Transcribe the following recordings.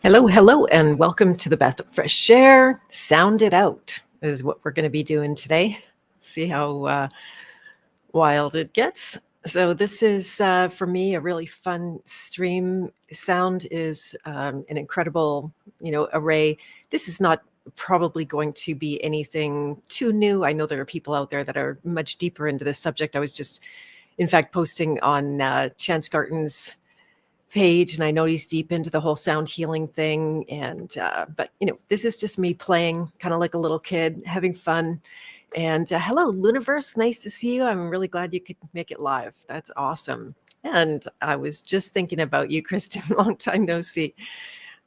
Hello, hello, and welcome to the Beth of Fresh Air. Sound it out is what we're going to be doing today. See how wild it gets. So this is, for me, a really fun stream. Sound is an incredible, array. This is not probably going to be anything too new. I know there are people out there that are much deeper into this subject. I was just, in fact, posting on Chance Garton's page, and I know he's deep into the whole sound healing thing. And but this is just me playing, kind of like a little kid, having fun. And hello, Luniverse, nice to see you. I'm really glad you could make it live. That's awesome. And I was just thinking about you, Kristen. Long time no see.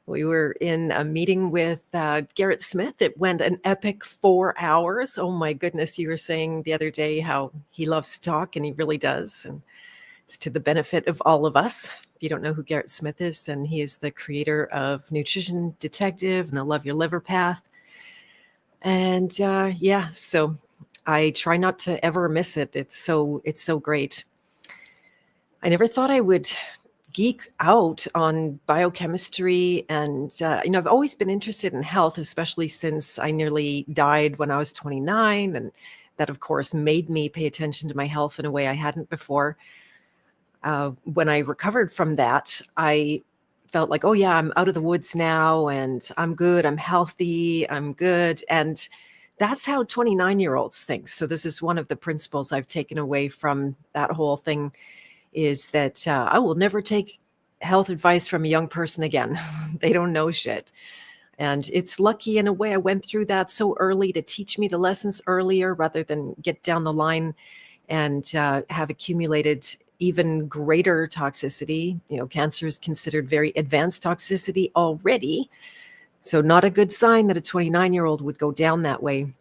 We were in a meeting with Garrett Smith. It went an epic 4 hours. Oh my goodness! You were saying the other day how he loves to talk, and he really does. And it's to the benefit of all of us. If you don't know who Garrett Smith is, and he is the creator of Nutrition Detective and the Love Your Liver Path. And so I try not to ever miss it. It's so great. I never thought I would geek out on biochemistry, and I've always been interested in health, especially since I nearly died when I was 29, and that of course made me pay attention to my health in a way I hadn't before. When I recovered from that, I felt like, oh yeah, I'm out of the woods now and I'm good, I'm healthy, I'm good. And that's how 29-year-olds think. So this is one of the principles I've taken away from that whole thing, is that I will never take health advice from a young person again. They don't know shit. And it's lucky in a way I went through that so early to teach me the lessons earlier rather than get down the line and have accumulated even greater toxicity. Cancer is considered very advanced toxicity already. So not a good sign that a 29-year-old would go down that way.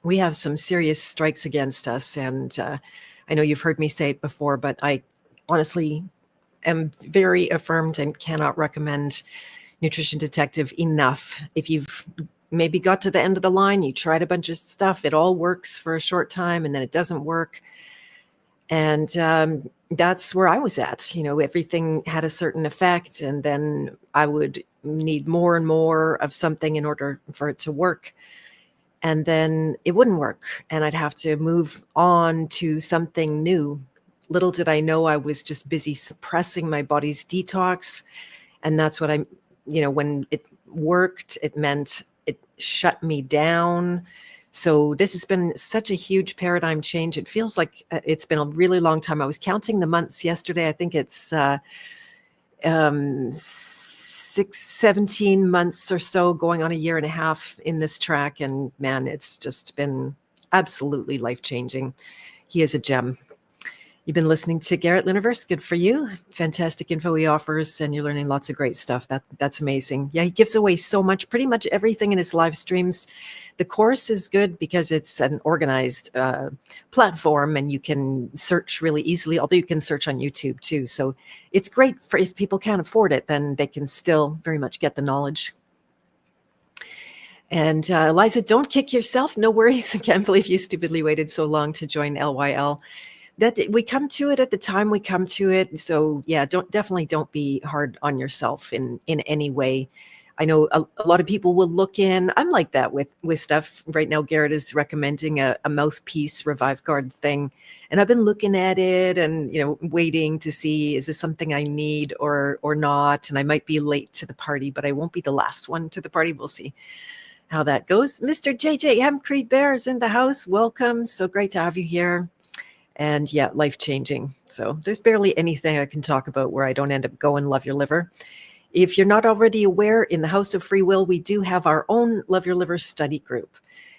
We have some serious strikes against us. And I know you've heard me say it before, but I honestly am very affirmed and cannot recommend Nutrition Detective enough. If you've maybe got to the end of the line, you tried a bunch of stuff, it all works for a short time and then it doesn't work. And that's where I was at. Everything had a certain effect, and then I would need more and more of something in order for it to work. And then it wouldn't work, and I'd have to move on to something new. Little did I know I was just busy suppressing my body's detox. And that's what when it worked, it meant it shut me down. So this has been such a huge paradigm change. It feels like it's been a really long time. I was counting the months yesterday. I think it's 17 months or so, going on a year and a half in this track. And man, it's just been absolutely life-changing. He is a gem. You've been listening to Garrett Luniverse. Good for you. Fantastic info he offers, and you're learning lots of great stuff. That's amazing. Yeah, he gives away so much, pretty much everything in his live streams. The course is good because it's an organized platform, and you can search really easily, although you can search on YouTube too. So it's great for if people can't afford it, then they can still very much get the knowledge. And Eliza, don't kick yourself. No worries. I can't believe you stupidly waited so long to join LYL. That we come to it at the time we come to it. So yeah, don't be hard on yourself in any way. I know a lot of people will look in. I'm like that with stuff right now. Garrett is recommending a mouthpiece Revive Guard thing, and I've been looking at it and waiting to see, is this something I need or not? And I might be late to the party, but I won't be the last one to the party. We'll see how that goes. Mr. JJ Hempcrete Bear is in the house. Welcome. So great to have you here. And yeah, life-changing. So there's barely anything I can talk about where I don't end up going Love Your Liver. If you're not already aware, in the House of Free Will, we do have our own Love Your Liver study group.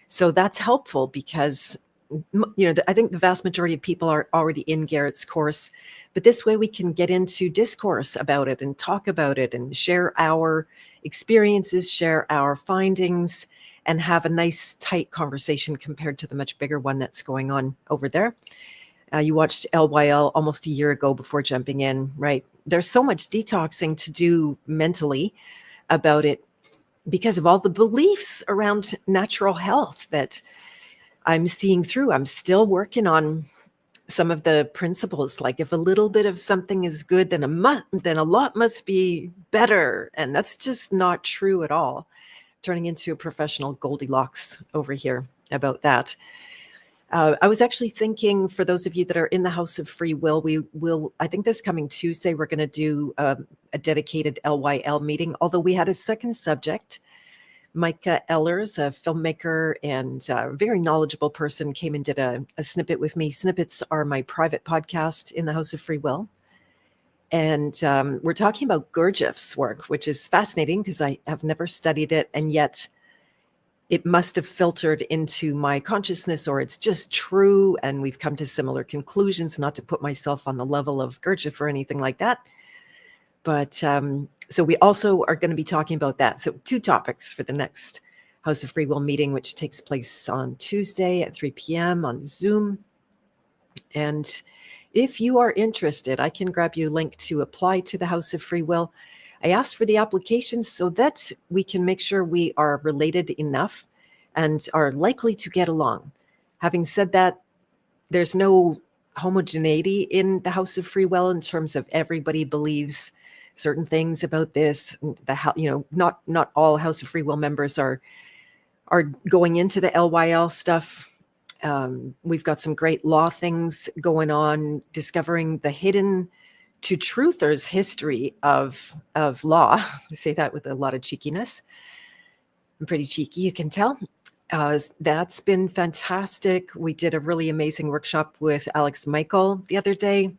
So that's helpful because, I think the vast majority of people are already in Garrett's course. But this way we can get into discourse about it and talk about it and share our experiences, share our findings, and have a nice, tight conversation compared to the much bigger one that's going on over there. You watched LYL almost a year ago before jumping in, right? There's so much detoxing to do mentally about it because of all the beliefs around natural health that I'm seeing through. I'm still working on some of the principles, like if a little bit of something is good, then a lot must be better. And that's just not true at all. Turning into a professional Goldilocks over here about that. I was actually thinking, for those of you that are in the House of Free Will, I think this coming Tuesday, we're going to do a dedicated LYL meeting, although we had a second subject. Micah Ellers, a filmmaker and a very knowledgeable person, came and did a snippet with me. Snippets are my private podcast in the House of Free Will. And we're talking about Gurdjieff's work, which is fascinating because I have never studied it, and yet it must have filtered into my consciousness, or it's just true. And we've come to similar conclusions, not to put myself on the level of Gurdjieff or anything like that. But so we also are going to be talking about that. So 2 topics for the next House of Free Will meeting, which takes place on Tuesday at 3 p.m. on Zoom. And if you are interested, I can grab you a link to apply to the House of Free Will. I asked for the applications so that we can make sure we are related enough and are likely to get along. Having said that, there's no homogeneity in the House of Free Will in terms of everybody believes certain things about this. Not all House of Free Will members are going into the LYL stuff. We've got some great law things going on, discovering the hidden to truthers history of law. I say that with a lot of cheekiness. I'm pretty cheeky, you can tell. That's been fantastic. We did a really amazing workshop with Alex Michael the other day.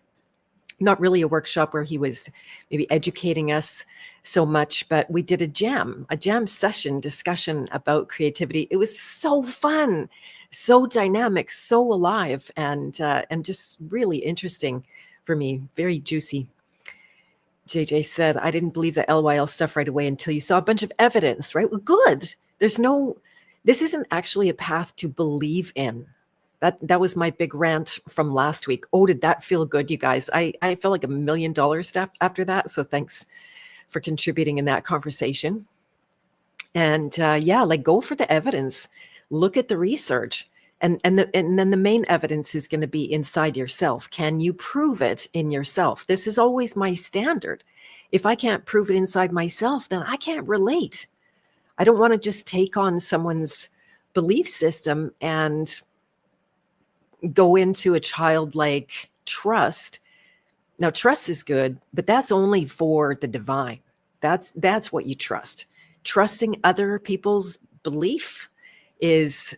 Not really a workshop where he was maybe educating us so much, but we did a jam session discussion about creativity. It was so fun, so dynamic, so alive, and just really interesting for me. Very juicy. JJ said, I didn't believe the LYL stuff right away until you saw a bunch of evidence, right? Well, good. This isn't actually a path to believe in. That was my big rant from last week. Oh, did that feel good, you guys? I felt like $1 million after that. So thanks for contributing in that conversation. And go for the evidence. Look at the research. And then the main evidence is going to be inside yourself. Can you prove it in yourself? This is always my standard. If I can't prove it inside myself, then I can't relate. I don't want to just take on someone's belief system and go into a childlike trust. Now, trust is good, but that's only for the divine. That's what you trust. Trusting other people's belief is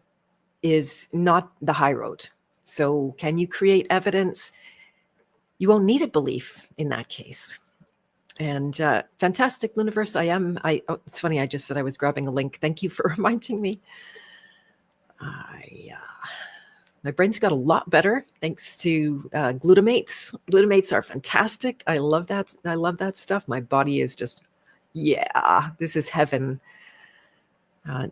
not the high road. So can you create evidence? You won't need a belief in that case. And fantastic, Luniverse. It's funny, I just said I was grabbing a link. Thank you for reminding me. My brain's got a lot better thanks to glutamates. Glutamates are fantastic. I love that. I love that stuff. My body is just, this is heaven.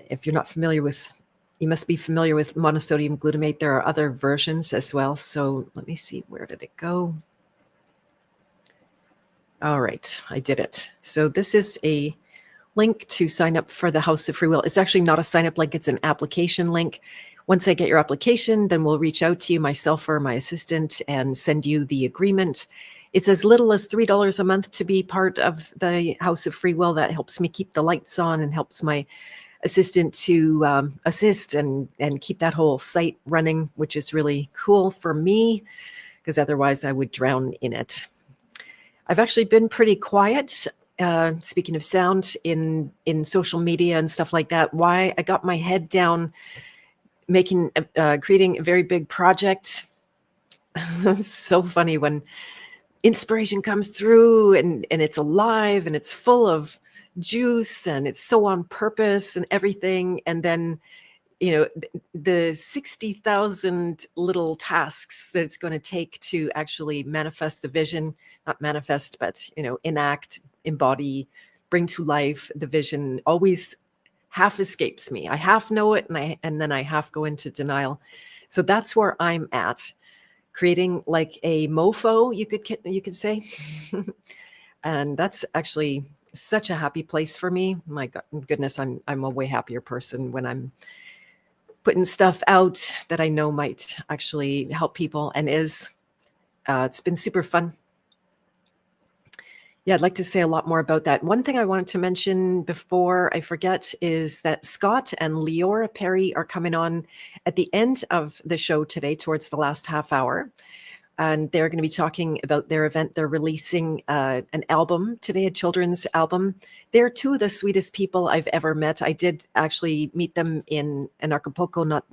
If you're not familiar with, you must be familiar with monosodium glutamate. There are other versions as well. So let me see, where did it go? All right, I did it. So this is a link to sign up for the House of Free Will. It's actually not a sign up link, it's an application link. Once I get your application, then we'll reach out to you, myself or my assistant, and send you the agreement. It's as little as $3 a month to be part of the House of Free Will. That helps me keep the lights on and helps my assistant to assist and keep that whole site running, which is really cool for me, because otherwise I would drown in it. I've actually been pretty quiet, speaking of sound, in social media and stuff like that. Why? I got my head down creating a very big project. It's so funny when inspiration comes through and it's alive and it's full of juice and it's so on purpose and everything. And then, the 60,000 little tasks that it's going to take to actually manifest the vision, not manifest, but, enact, embody, bring to life the vision always half escapes me. I half know it and then I half go into denial. So that's where I'm at, creating like a mofo, you could say. And that's actually such a happy place for me. My goodness, I'm a way happier person when I'm putting stuff out that I know might actually help people and is. It's been super fun. Yeah, I'd like to say a lot more about that. One thing I wanted to mention before I forget is that Scott and Leora Perry are coming on at the end of the show today, towards the last half hour. And they're going to be talking about their event. They're releasing an album today, a children's album. They're two of the sweetest people I've ever met. I did actually meet them in Acapulco, not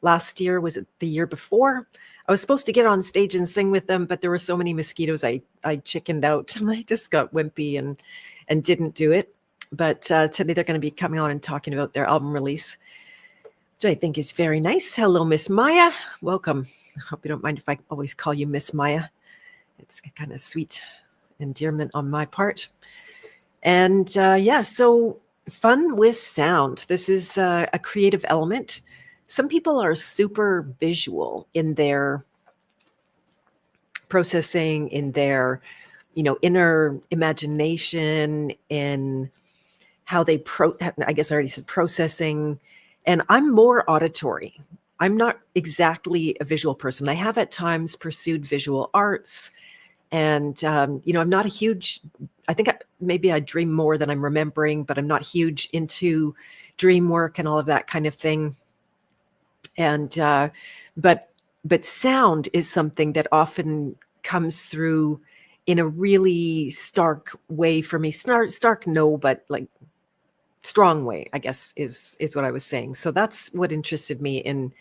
last year, was it the year before? I was supposed to get on stage and sing with them, but there were so many mosquitoes, I chickened out and I just got wimpy and didn't do it. But today they're going to be coming on and talking about their album release, which I think is very nice. Hello, Miss Maya. Welcome. I hope you don't mind if I always call you Miss Maya. It's kind of sweet endearment on my part. And so fun with sound. This is a creative element. Some people are super visual in their processing, in their, inner imagination, in how they I guess I already said processing. And I'm more auditory. I'm not exactly a visual person. I have at times pursued visual arts. And, I'm not a huge, I think maybe I dream more than I'm remembering, but I'm not huge into dream work and all of that kind of thing. And, but sound is something that often comes through in a really stark way for me. Stark, no, but like strong way, I guess is what I was saying. So that's what interested me in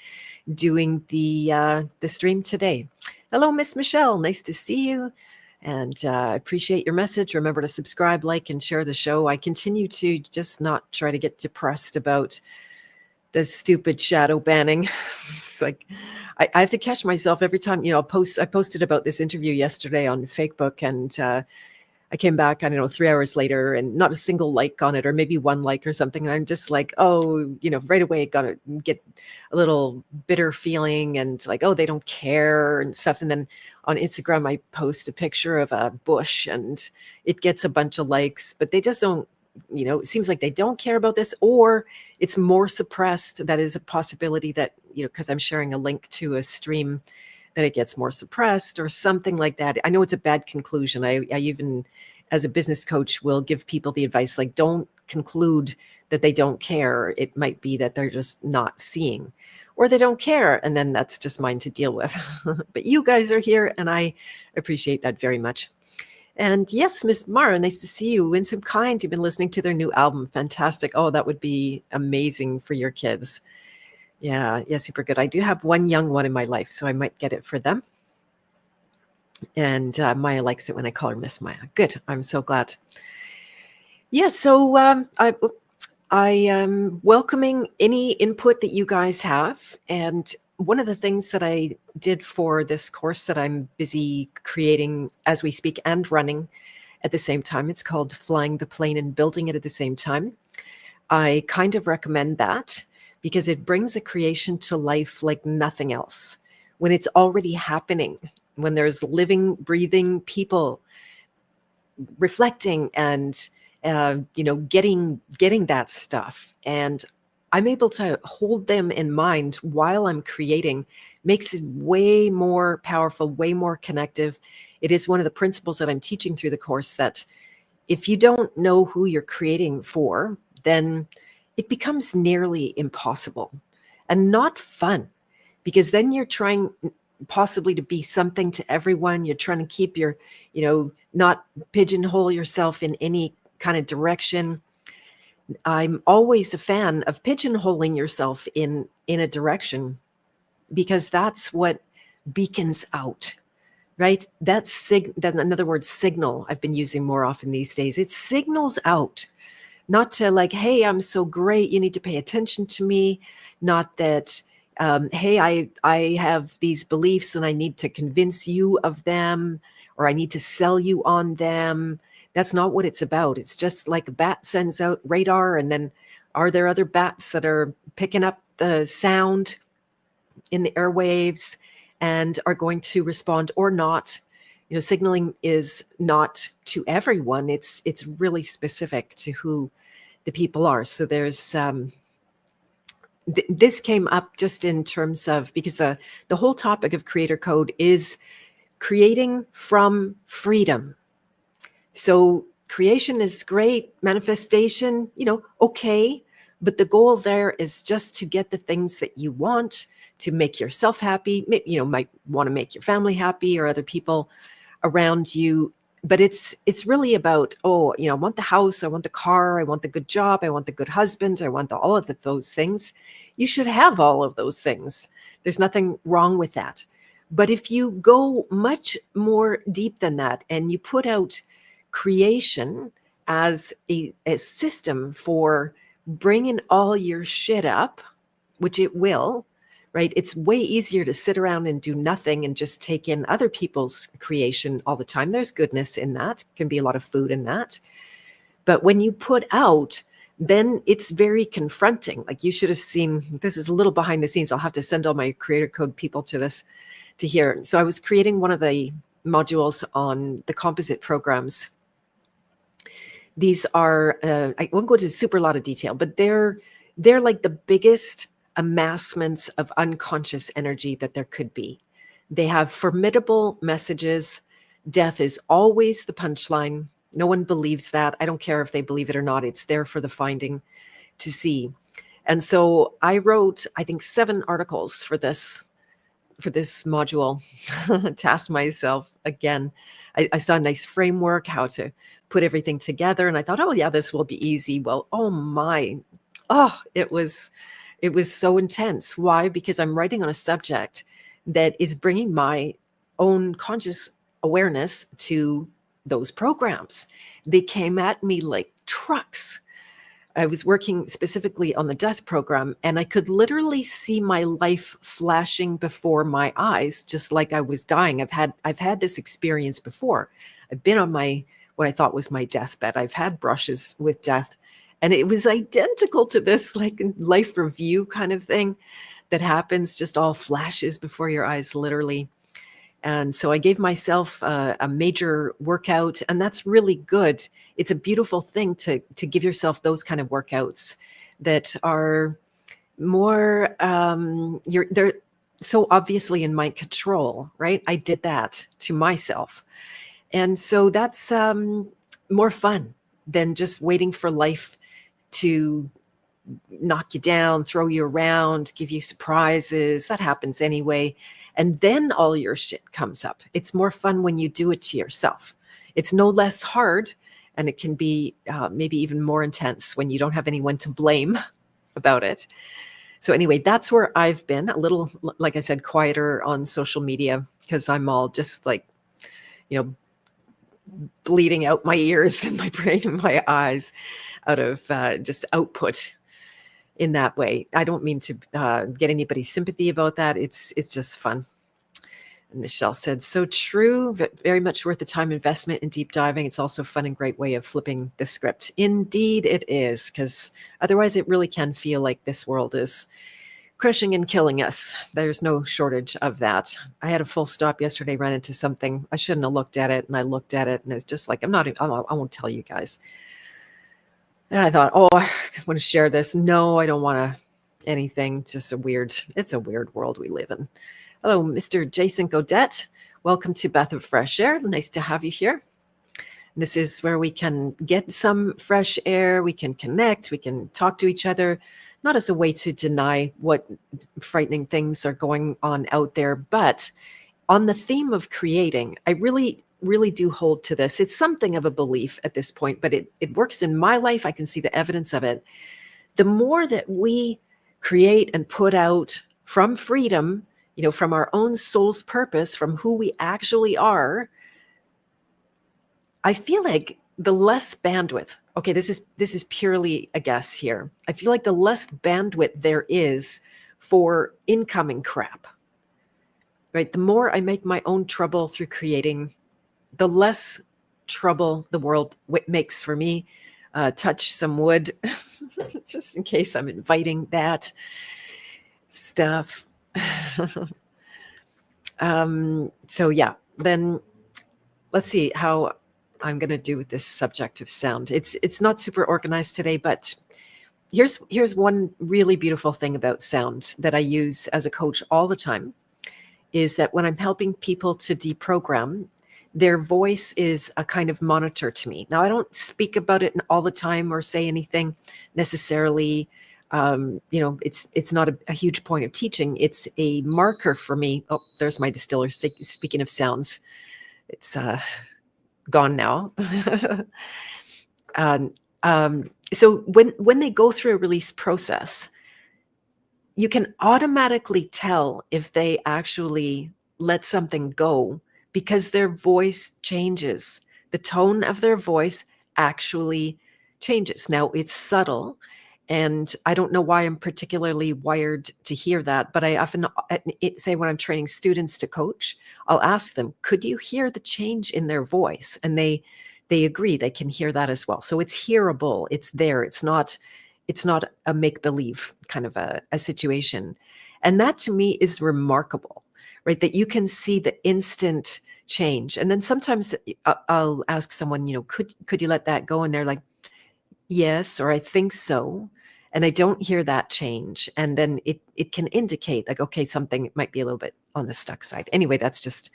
doing the stream today. Hello, Miss Michelle. Nice to see you. And I appreciate your message. Remember to subscribe, like, and share the show. I continue to just not try to get depressed about the stupid shadow banning. It's like I have to catch myself every time, I posted about this interview yesterday on Facebook, and I came back, 3 hours later and not a single like on it, or maybe one like or something. And I'm just like, right away got to get a little bitter feeling and like, oh, they don't care and stuff. And then on Instagram, I post a picture of a bush and it gets a bunch of likes, but they just don't, it seems like they don't care about this, or it's more suppressed. That is a possibility that, because I'm sharing a link to a stream, that it gets more suppressed or something like that. I know it's a bad conclusion. I even, as a business coach, will give people the advice, like, don't conclude that they don't care. It might be that they're just not seeing, or they don't care. And then that's just mine to deal with. But you guys are here and I appreciate that very much. And yes, Miss Mara, nice to see you. Winsome Kind, you've been listening to their new album. Fantastic. Oh, that would be amazing for your kids. Yeah, super good. I do have one young one in my life, so I might get it for them. And Maya likes it when I call her Miss Maya. Good. I'm so glad. Yeah, so I am welcoming any input that you guys have. And one of the things that I did for this course that I'm busy creating as we speak and running at the same time, it's called Flying the Plane and Building It at the Same Time. I kind of recommend that because it brings a creation to life like nothing else. When it's already happening, when there's living, breathing people reflecting and getting that stuff, and I'm able to hold them in mind while I'm creating, makes it way more powerful, way more connective. It is one of the principles that I'm teaching through the course, that if you don't know who you're creating for, then it becomes nearly impossible and not fun, because then you're trying possibly to be something to everyone. You're trying to keep your, not pigeonhole yourself in any kind of direction. I'm always a fan of pigeonholing yourself in a direction, because that's what beacons out, right? That's in other words, signal I've been using more often these days. It signals out, not to like, hey, I'm so great, you need to pay attention to me. Not that, hey, I have these beliefs and I need to convince you of them, or I need to sell you on them. That's not what it's about. It's just like a bat sends out radar, and then are there other bats that are picking up the sound in the airwaves and are going to respond or not? Signaling is not to everyone. It's really specific to who the people are. So there's this came up just in terms of, because the whole topic of creator code is creating from freedom. So creation is great, manifestation, okay. But the goal there is just to get the things that you want, to make yourself happy, might want to make your family happy or other people around you. But it's really about, I want the house, I want the car, I want the good job, I want the good husband, I want all of those things. You should have all of those things. There's nothing wrong with that. But if you go much more deep than that and you put out creation as a system for bringing all your shit up, which it will, right? It's way easier to sit around and do nothing and just take in other people's creation all the time. There's goodness in that, can be a lot of food in that. But when you put out, then it's very confronting. Like, you should have seen, this is a little behind the scenes. I'll have to send all my creator code people to this to hear. So I was creating one of the modules on the composite programs. These are, I won't go into super lot of detail, but they're like the biggest amassments of unconscious energy that there could be. They have formidable messages. Death is always the punchline. No one believes that. I don't care if they believe it or not. It's there for the finding to see. And so I wrote, I think, 7 articles for this module. Tasked myself again. I saw a nice framework, how to put everything together. And I thought, oh yeah, this will be easy. Well, it was so intense. Why? Because I'm writing on a subject that is bringing my own conscious awareness to those programs. They came at me like trucks. I was working specifically on the death program, and I could literally see my life flashing before my eyes, just like I was dying. I've had this experience before. I've been on what I thought was my deathbed. I've had brushes with death, and it was identical to this, like, life review kind of thing that happens, just all flashes before your eyes, literally. And so I gave myself a major workout, and that's really good. It's a beautiful thing to give yourself those kind of workouts that are more, they're so obviously in my control, right? I did that to myself. And so that's more fun than just waiting for life to knock you down, throw you around, give you surprises. That happens anyway. And then all your shit comes up. It's more fun when you do it to yourself. It's no less hard, and it can be maybe even more intense when you don't have anyone to blame about it. So anyway, that's where I've been, a little, like I said, quieter on social media, because I'm all just like, bleeding out my ears and my brain and my eyes out of just output in that way. I don't mean to get anybody's sympathy about that. It's just fun. And Michelle said, so true, very much worth the time investment in deep diving. It's also a fun and great way of flipping the script. Indeed it is, because otherwise it really can feel like this world is crushing and killing us. There's no shortage of that. I had a full stop yesterday, ran into something. I shouldn't have looked at it, and I looked at it, and it's just like, I won't tell you guys. And I thought, I want to share this. No, I don't want anything. It's a weird world we live in. Hello, Mr. Jason Godet. Welcome to Beth of Fresh Air. Nice to have you here. This is where we can get some fresh air. We can connect. We can talk to each other, not as a way to deny what frightening things are going on out there, but on the theme of creating. I really do hold to this. It's something of a belief at this point, but it works in my life. I can see the evidence of it. The more that we create and put out from freedom, from our own soul's purpose, from who we actually are, I feel like the less bandwidth. Okay, this is purely a guess here. I feel like the less bandwidth there is for incoming crap. Right? The more I make my own trouble through creating, the less trouble the world makes for me. Touch some wood, just in case I'm inviting that stuff. So yeah, then let's see how I'm going to do with this subject of sound. It's not super organized today, but Here's one really beautiful thing about sound that I use as a coach all the time, is that when I'm helping people to deprogram, their voice is a kind of monitor to me. Now, I don't speak about it all the time or say anything necessarily. It's not a huge point of teaching. It's a marker for me. Oh, there's my distiller. Speaking of sounds, it's gone now. um, so when they go through a release process, you can automatically tell if they actually let something go because their voice changes. The tone of their voice actually changes. Now, it's subtle, and I don't know why I'm particularly wired to hear that, but I often say when I'm training students to coach, I'll ask them, "Could you hear the change in their voice?" And they agree they can hear that as well. So it's hearable. It's there. It's not a make believe kind of a situation. And that to me is remarkable, right? That you can see the instant change. And then sometimes I'll ask someone, could you let that go? And they're like, yes, or I think so. And I don't hear that change. And then it can indicate like, okay, something might be a little bit on the stuck side. Anyway, that's just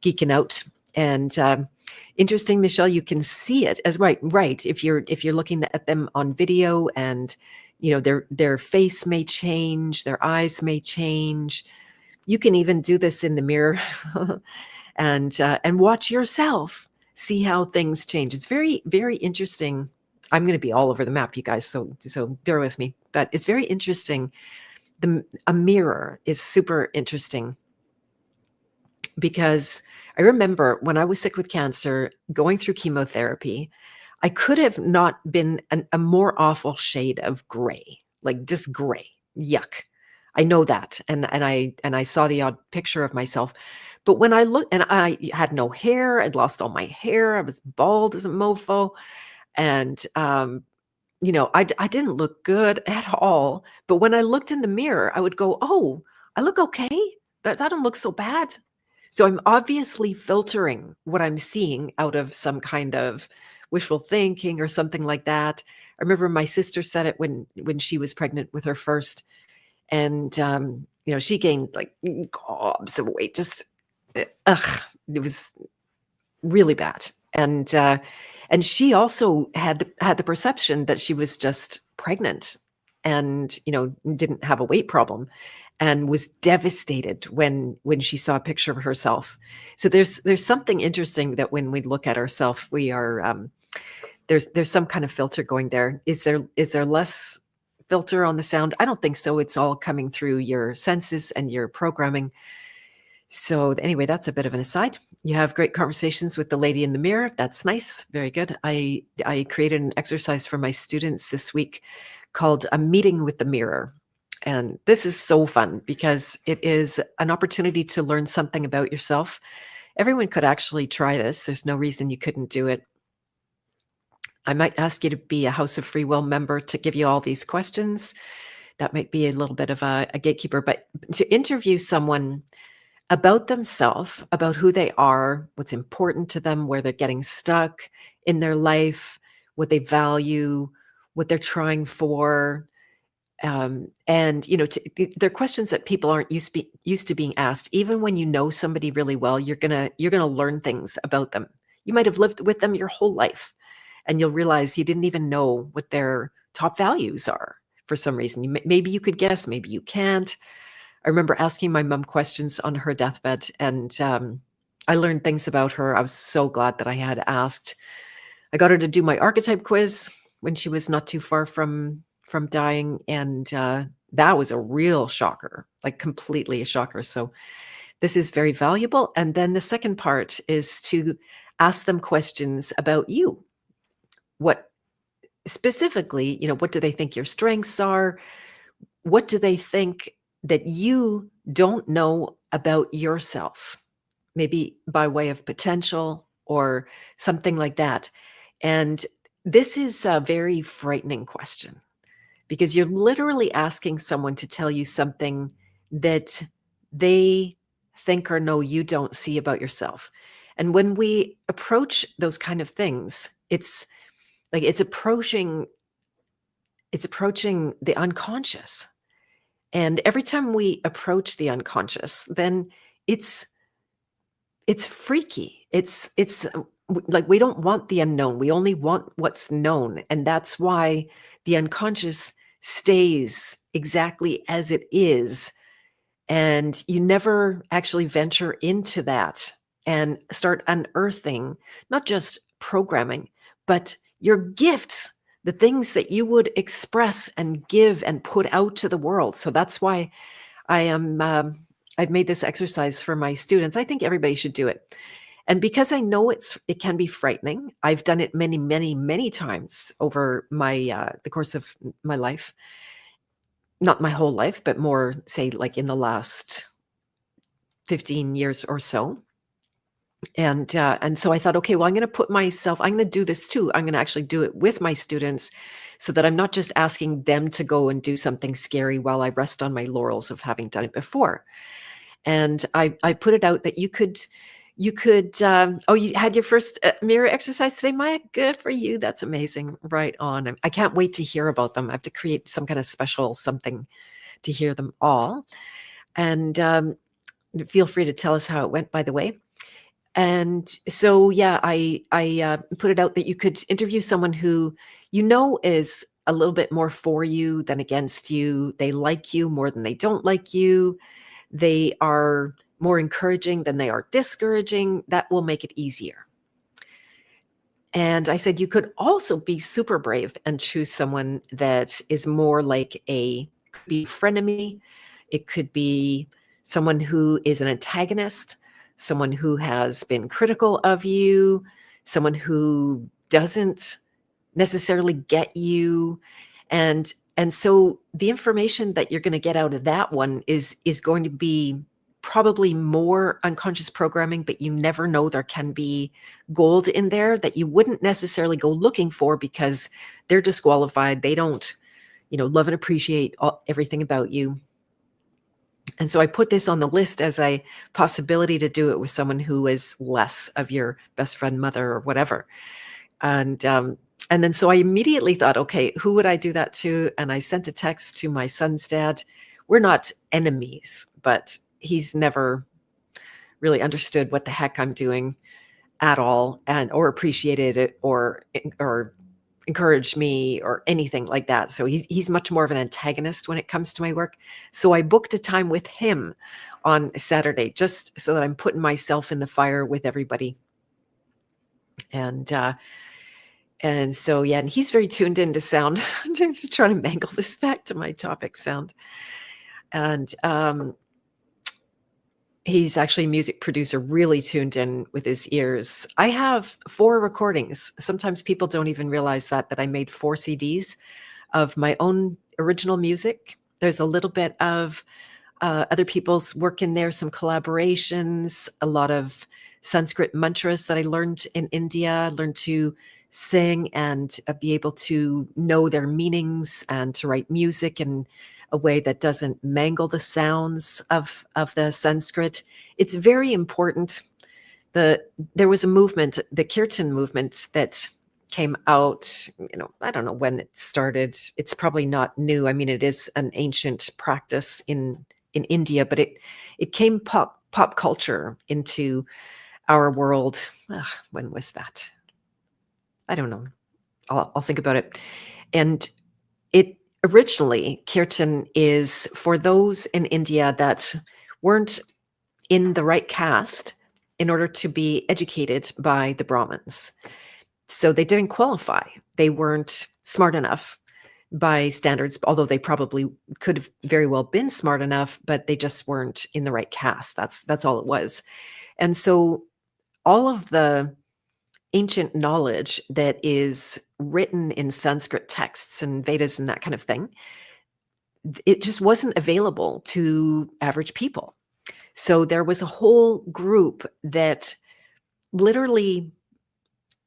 geeking out. And interesting, Michelle, you can see it as right. If you're looking at them on video, and their face may change, their eyes may change. You can even do this in the mirror and watch yourself see how things change. It's very, very interesting. I'm going to be all over the map, you guys, so bear with me. But it's very interesting. A mirror is super interesting, because I remember when I was sick with cancer, going through chemotherapy, I could have not been a more awful shade of gray, like just gray. Yuck. I know that. And I saw the odd picture of myself. But when I looked, and I had no hair, I'd lost all my hair, I was bald as a mofo. And I didn't look good at all. But when I looked in the mirror, I would go, oh, I look okay. That don't look so bad. So I'm obviously filtering what I'm seeing out of some kind of wishful thinking or something like that. I remember my sister said it when she was pregnant with her first, and she gained like gobs of weight. Just it was really bad. And she also had the perception that she was just pregnant, and didn't have a weight problem, and was devastated when she saw a picture of herself. So there's something interesting that when we look at ourselves, we are there's some kind of filter going there. Is there less filter on the sound? I don't think so. It's all coming through your senses and your programming. So anyway, that's a bit of an aside. You have great conversations with the lady in the mirror. That's nice. Very good. I created an exercise for my students this week called a meeting with the mirror. And this is so fun because it is an opportunity to learn something about yourself. Everyone could actually try this. There's no reason you couldn't do it. I might ask you to be a House of Free Will member to give you all these questions. That might be a little bit of a gatekeeper, but to interview someone about themselves, about who they are, what's important to them, where they're getting stuck in their life, what they value, what they're trying for. And they're questions that people aren't used to being asked. Even when you know somebody really well, you're gonna learn things about them. You might have lived with them your whole life, and you'll realize you didn't even know what their top values are for some reason. Maybe you could guess, maybe you can't. I remember asking my mom questions on her deathbed, and I learned things about her. I was so glad that I had asked. I got her to do my archetype quiz when she was not too far from dying, and that was a real shocker, like completely a shocker. So this is very valuable. And then the second part is to ask them questions about you. What specifically, what do they think your strengths are? What do they think that you don't know about yourself? Maybe by way of potential or something like that. And this is a very frightening question, because you're literally asking someone to tell you something that they think or know you don't see about yourself. And when we approach those kind of things, it's like it's approaching it's approaching the unconscious. And every time we approach the unconscious, then it's it's freaky. Like we don't want the unknown. We only want what's known. And that's why the unconscious stays exactly as it is. And you never actually venture into that and start unearthing not just programming, but your gifts, the things that you would express and give and put out to the world. So that's why I am. I've made this exercise for my students. I think everybody should do it. And because I know it can be frightening, I've done it many, many, many times over my the course of my life. Not my whole life, but more, say, like in the last 15 years or so. And so I thought, okay, well, I'm going to do this too. I'm going to actually do it with my students so that I'm not just asking them to go and do something scary while I rest on my laurels of having done it before. And I put it out that oh, you had your first mirror exercise today, Maya? Good for you. That's amazing. Right on. I can't wait to hear about them. I have to create some kind of special something to hear them all. And feel free to tell us how it went, by the way. And so, yeah, I put it out that you could interview someone who is a little bit more for you than against you. They like you more than they don't like you. They are more encouraging than they are discouraging. That will make it easier. And I said you could also be super brave and choose someone that is more like could be frenemy. It could be someone who is an antagonist, someone who has been critical of you, someone who doesn't necessarily get you. And so the information that you're going to get out of that one is going to be probably more unconscious programming, but you never know. There can be gold in there that you wouldn't necessarily go looking for because they're disqualified. They don't, love and appreciate everything about you. And so I put this on the list as a possibility to do it with someone who is less of your best friend, mother, or whatever. And then so I immediately thought, okay, who would I do that to? And I sent a text to my son's dad. We're not enemies, but he's never really understood what the heck I'm doing at all, or appreciated it, or encouraged me or anything like that. So he's much more of an antagonist when it comes to my work. So I booked a time with him on Saturday, just so that I'm putting myself in the fire with everybody. And so, yeah, and he's very tuned into sound. I'm just trying to mangle this back to my topic, sound. And he's actually a music producer, really tuned in with his ears. I have 4 recordings. Sometimes people don't even realize that I made 4 CDs of my own original music. There's a little bit of other people's work in there, some collaborations, a lot of Sanskrit mantras that I learned in India, learned to sing and be able to know their meanings and to write music in a way that doesn't mangle the sounds of the Sanskrit. It's very important. There was a movement, the Kirtan movement, that came out, I don't know when it started. It's probably not new. I mean, it is an ancient practice in India, but it came pop culture into our world. When was that? I don't know. I'll think about it. And it originally, Kirtan is for those in India that weren't in the right caste in order to be educated by the Brahmins. So they didn't qualify. They weren't smart enough by standards, although they probably could have very well been smart enough, but they just weren't in the right caste. That's all it was. And so all of the ancient knowledge that is written in Sanskrit texts and Vedas and that kind of thing, it just wasn't available to average people. So there was a whole group that literally,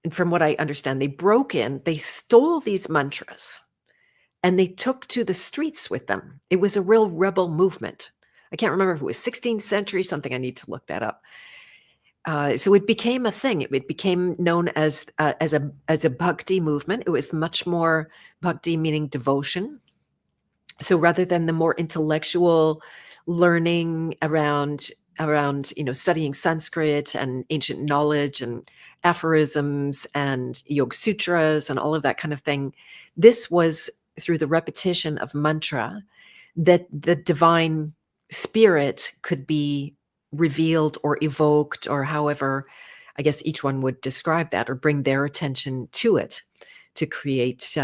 and from what I understand, they broke in, they stole these mantras, and they took to the streets with them. It was a real rebel movement. I can't remember if it was 16th century, something. I need to look that up. So it became a thing. It became known as a bhakti movement. It was much more bhakti, meaning devotion. So rather than the more intellectual learning around studying Sanskrit and ancient knowledge and aphorisms and Yoga Sutras and all of that kind of thing, this was through the repetition of mantra that the divine spirit could be revealed or evoked, or however I guess each one would describe that, or bring their attention to it to create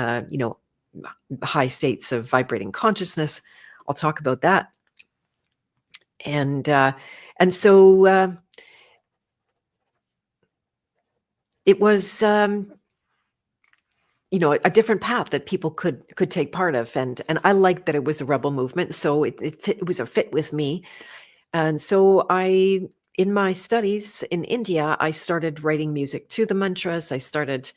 high states of vibrating consciousness. I'll talk about that. And so it was a different path that people could take part of, and I liked that it was a rebel movement, so it was a fit with me. And so in my studies in India, I started writing music to the mantras. I started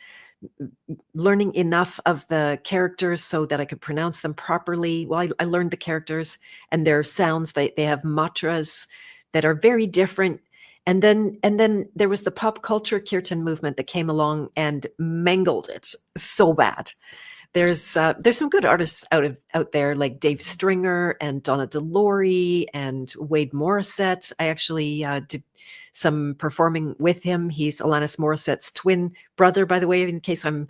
learning enough of the characters so that I could pronounce them properly. Well, I learned the characters and their sounds. They have matras that are very different. And then there was the pop culture kirtan movement that came along and mangled it so bad. There's some good artists out there like Dave Stringer and Donna DeLore and Wade Morissette. I actually did some performing with him. He's Alanis Morissette's twin brother, by the way, in case I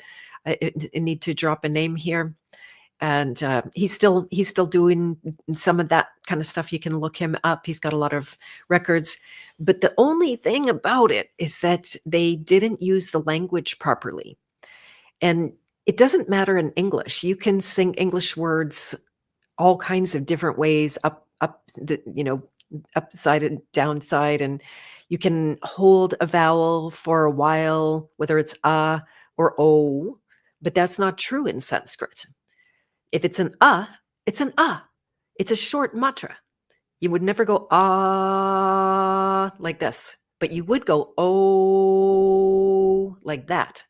need to drop a name here. And he's still doing some of that kind of stuff. You can look him up. He's got a lot of records. But the only thing about it is that they didn't use the language properly. And it doesn't matter in English. You can sing English words all kinds of different ways, upside and downside, and you can hold a vowel for a while, whether it's or o, but that's not true in Sanskrit. If it's an it's an It's a short matra. You would never go like this, but you would go oh like that,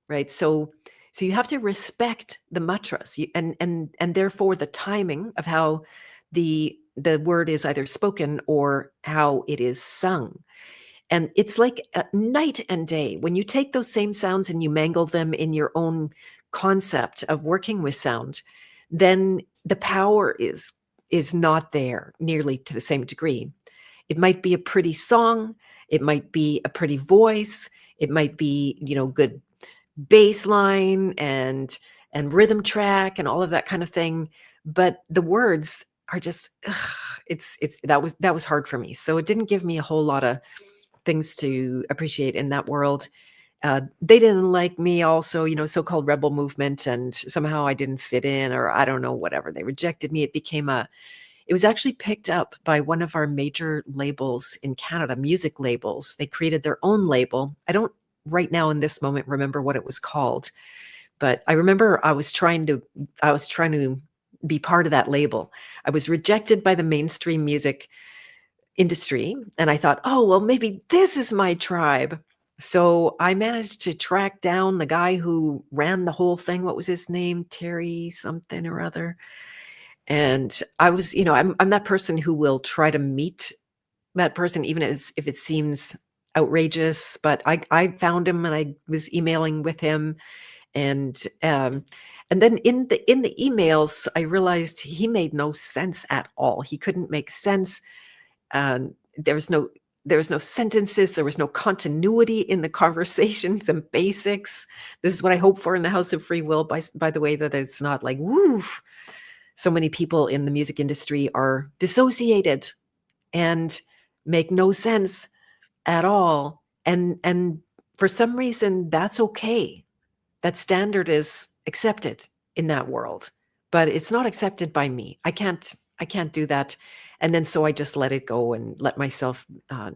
right? So you have to respect the matras, and therefore the timing of how the word is either spoken or how it is sung. And it's like night and day. When you take those same sounds and you mangle them in your own concept of working with sound, then the power is not there nearly to the same degree. It might be a pretty song, it might be a pretty voice, it might be, good bass line and rhythm track and all of that kind of thing, but the words are just that was hard for me. So it didn't give me a whole lot of things to appreciate in that world. They didn't like me also, so-called rebel movement, and somehow I didn't fit in, or I don't know, whatever. They rejected me. It was actually picked up by one of our major labels in Canada, music labels. They created their own label. I don't right now in this moment remember what it was called, but I remember I was trying to be part of that label. I was rejected by the mainstream music industry, and I thought, oh, well, maybe this is my tribe. So I managed to track down the guy who ran the whole thing. What was his name? Terry something or other. And I was, I'm that person who will try to meet that person, even if it seems outrageous. But I found him and I was emailing with him. And then in the emails, I realized he made no sense at all. He couldn't make sense. There was no sentences. There was no continuity in the conversations and basics. This is what I hope for in the House of Free Will, by the way, that it's not like, woof. So many people in the music industry are dissociated and make no sense at all. And for some reason, that's okay. That standard is accepted in that world, but it's not accepted by me. I can't do that. And then so I just let it go and let myself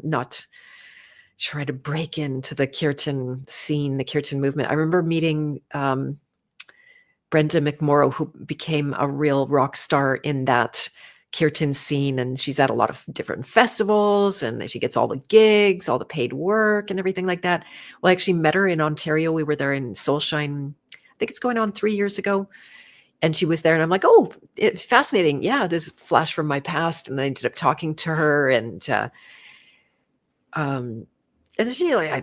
not try to break into the kirtan scene, the kirtan movement. I remember meeting Brenda McMorrow, who became a real rock star in that kirtan scene, and she's at a lot of different festivals, and she gets all the gigs, all the paid work and everything like that. Well, I actually met her in Ontario. We were there in Soulshine, I think it's going on 3 years ago, and she was there, and I'm like, oh, it's fascinating. Yeah, this flash from my past. And I ended up talking to her, and and she, like, I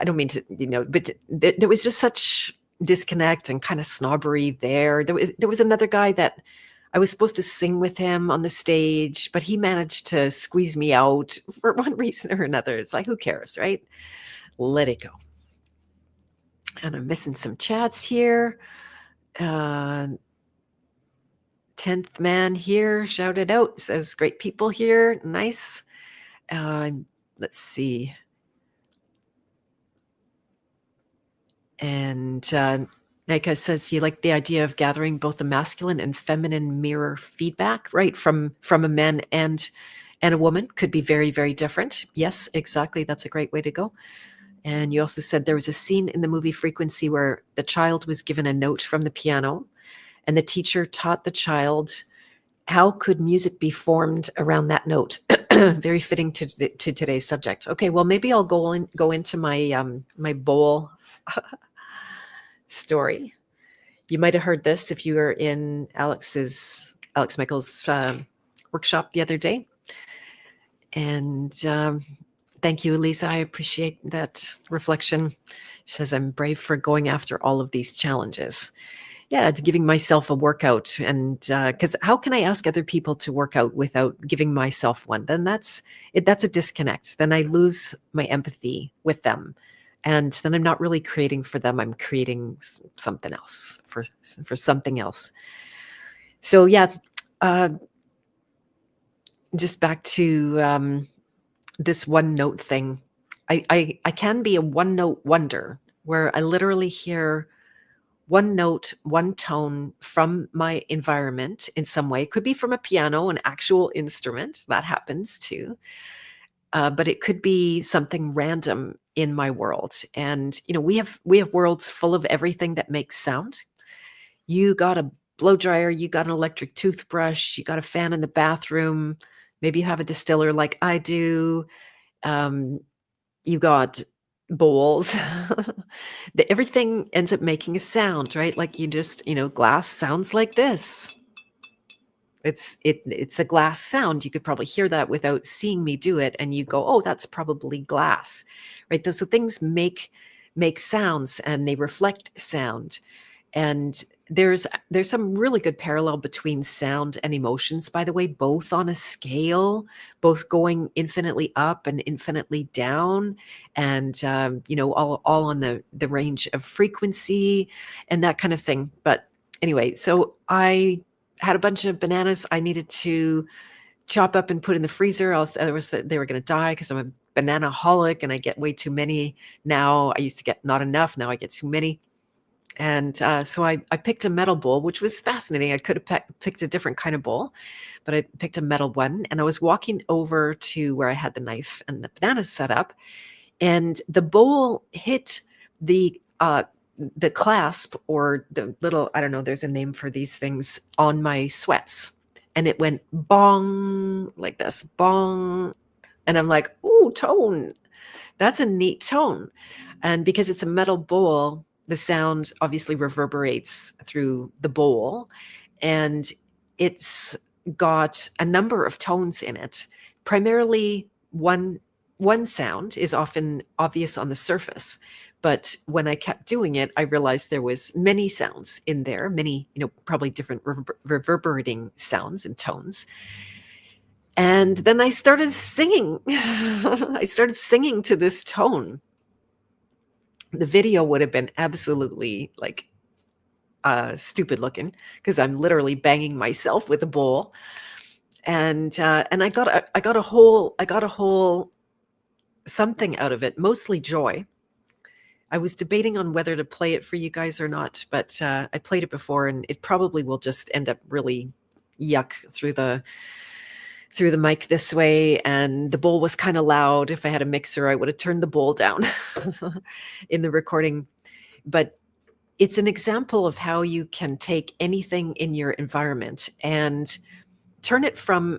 don't mean to, but there was just such disconnect and kind of snobbery there. There was another guy that I was supposed to sing with him on the stage, but he managed to squeeze me out for one reason or another. It's like, who cares, right? Let it go. And I'm missing some chats here. 10th man here shouted out, says great people here. Nice. Let's see. And Nika says you like the idea of gathering both the masculine and feminine mirror feedback, right? From a man and a woman could be very, very different. Yes, exactly. That's a great way to go. And you also said there was a scene in the movie Frequency where the child was given a note from the piano and the teacher taught the child how could music be formed around that note. Very fitting to today's subject. Okay, well, maybe I'll go into my my bowl story. You might have heard this if you were in Alex Michael's workshop the other day. And thank you, Lisa. I appreciate that reflection. She says, I'm brave for going after all of these challenges. Yeah, it's giving myself a workout. And because how can I ask other people to work out without giving myself one? Then that's a disconnect. Then I lose my empathy with them. And then I'm not really creating for them. I'm creating something else for something else. So yeah, just back to this one note thing. I can be a one note wonder where I literally hear one note, one tone from my environment in some way. It could be from a piano, an actual instrument. That happens too. But it could be something random in my world. And we have worlds full of everything that makes sound. You got a blow dryer, you got an electric toothbrush, you got a fan in the bathroom. Maybe you have a distiller like I do. You got bowls. Everything ends up making a sound, right? Like you just, glass sounds like this. It's a glass sound. You could probably hear that without seeing me do it, and you go, oh, that's probably glass, right? So things make sounds and they reflect sound. And there's some really good parallel between sound and emotions, by the way, both on a scale, both going infinitely up and infinitely down, and all on the range of frequency and that kind of thing. But anyway, so I had a bunch of bananas I needed to chop up and put in the freezer. They were going to die because I'm a banana-holic and I get way too many now. I used to get not enough. Now I get too many. And so I picked a metal bowl, which was fascinating. I could have picked a different kind of bowl, but I picked a metal one. And I was walking over to where I had the knife and the bananas set up, and the bowl hit the clasp, or the little, I don't know, there's a name for these things, on my sweats. And it went bong, like this, bong. And I'm like, ooh, tone. That's a neat tone. And because it's a metal bowl, the sound obviously reverberates through the bowl, and it's got a number of tones in it. Primarily one sound is often obvious on the surface, but when I kept doing it, I realized there was many sounds in there, many, probably different reverberating sounds and tones. And then I started singing. I started singing to this tone. The video would have been absolutely like stupid looking because I'm literally banging myself with a bowl, and I got a whole something out of it, mostly joy. I was debating on whether to play it for you guys or not, but I played it before, and it probably will just end up really yuck through the mic this way. And the bowl was kind of loud. If I had a mixer, I would have turned the bowl down in the recording. But it's an example of how you can take anything in your environment and turn it from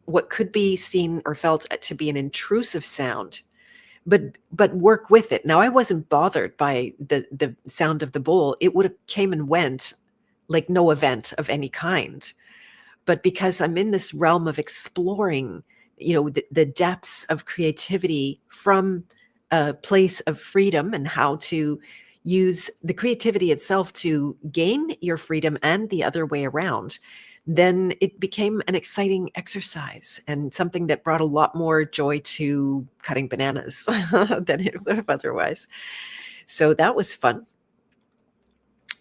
what could be seen or felt to be an intrusive sound, but work with it. Now, I wasn't bothered by the sound of the bowl. It would have came and went like no event of any kind. But because I'm in this realm of exploring, the depths of creativity from a place of freedom and how to use the creativity itself to gain your freedom and the other way around, then it became an exciting exercise and something that brought a lot more joy to cutting bananas than it would have otherwise. So that was fun.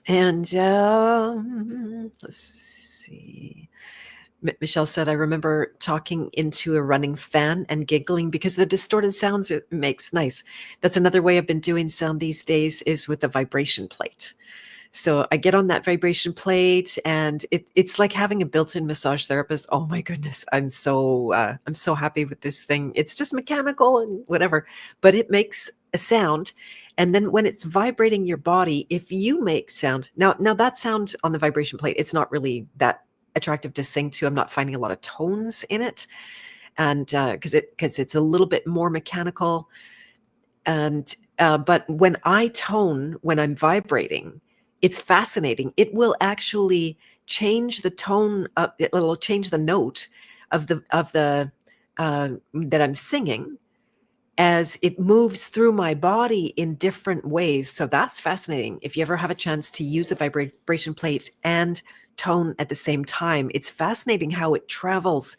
And let's see. Michelle said, I remember talking into a running fan and giggling because the distorted sounds it makes. Nice. That's another way I've been doing sound these days is with the vibration plate. So I get on that vibration plate and it's like having a built-in massage therapist. Oh my goodness. I'm so happy with this thing. It's just mechanical and whatever, but it makes a sound. And then when it's vibrating your body, if you make sound, now that sound on the vibration plate, it's not really that attractive to sing to. I'm not finding a lot of tones in it. And because it's a little bit more mechanical. And but when I tone, when I'm vibrating, it's fascinating. It will actually change the tone of it will change the note of the that I'm singing as it moves through my body in different ways. So that's fascinating. If you ever have a chance to use a vibration plate and tone at the same time, it's fascinating how it travels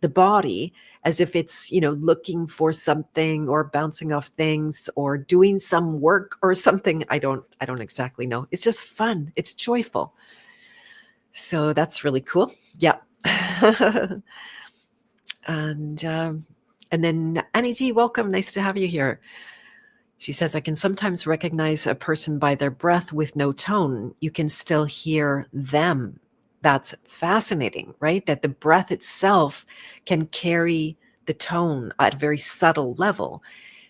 the body as if it's, looking for something or bouncing off things or doing some work or something. I don't exactly know. It's just fun. It's joyful. So that's really cool. Yeah. And then Annie T, welcome. Nice to have you here. She says, I can sometimes recognize a person by their breath with no tone. You can still hear them. That's fascinating, right? That the breath itself can carry the tone at a very subtle level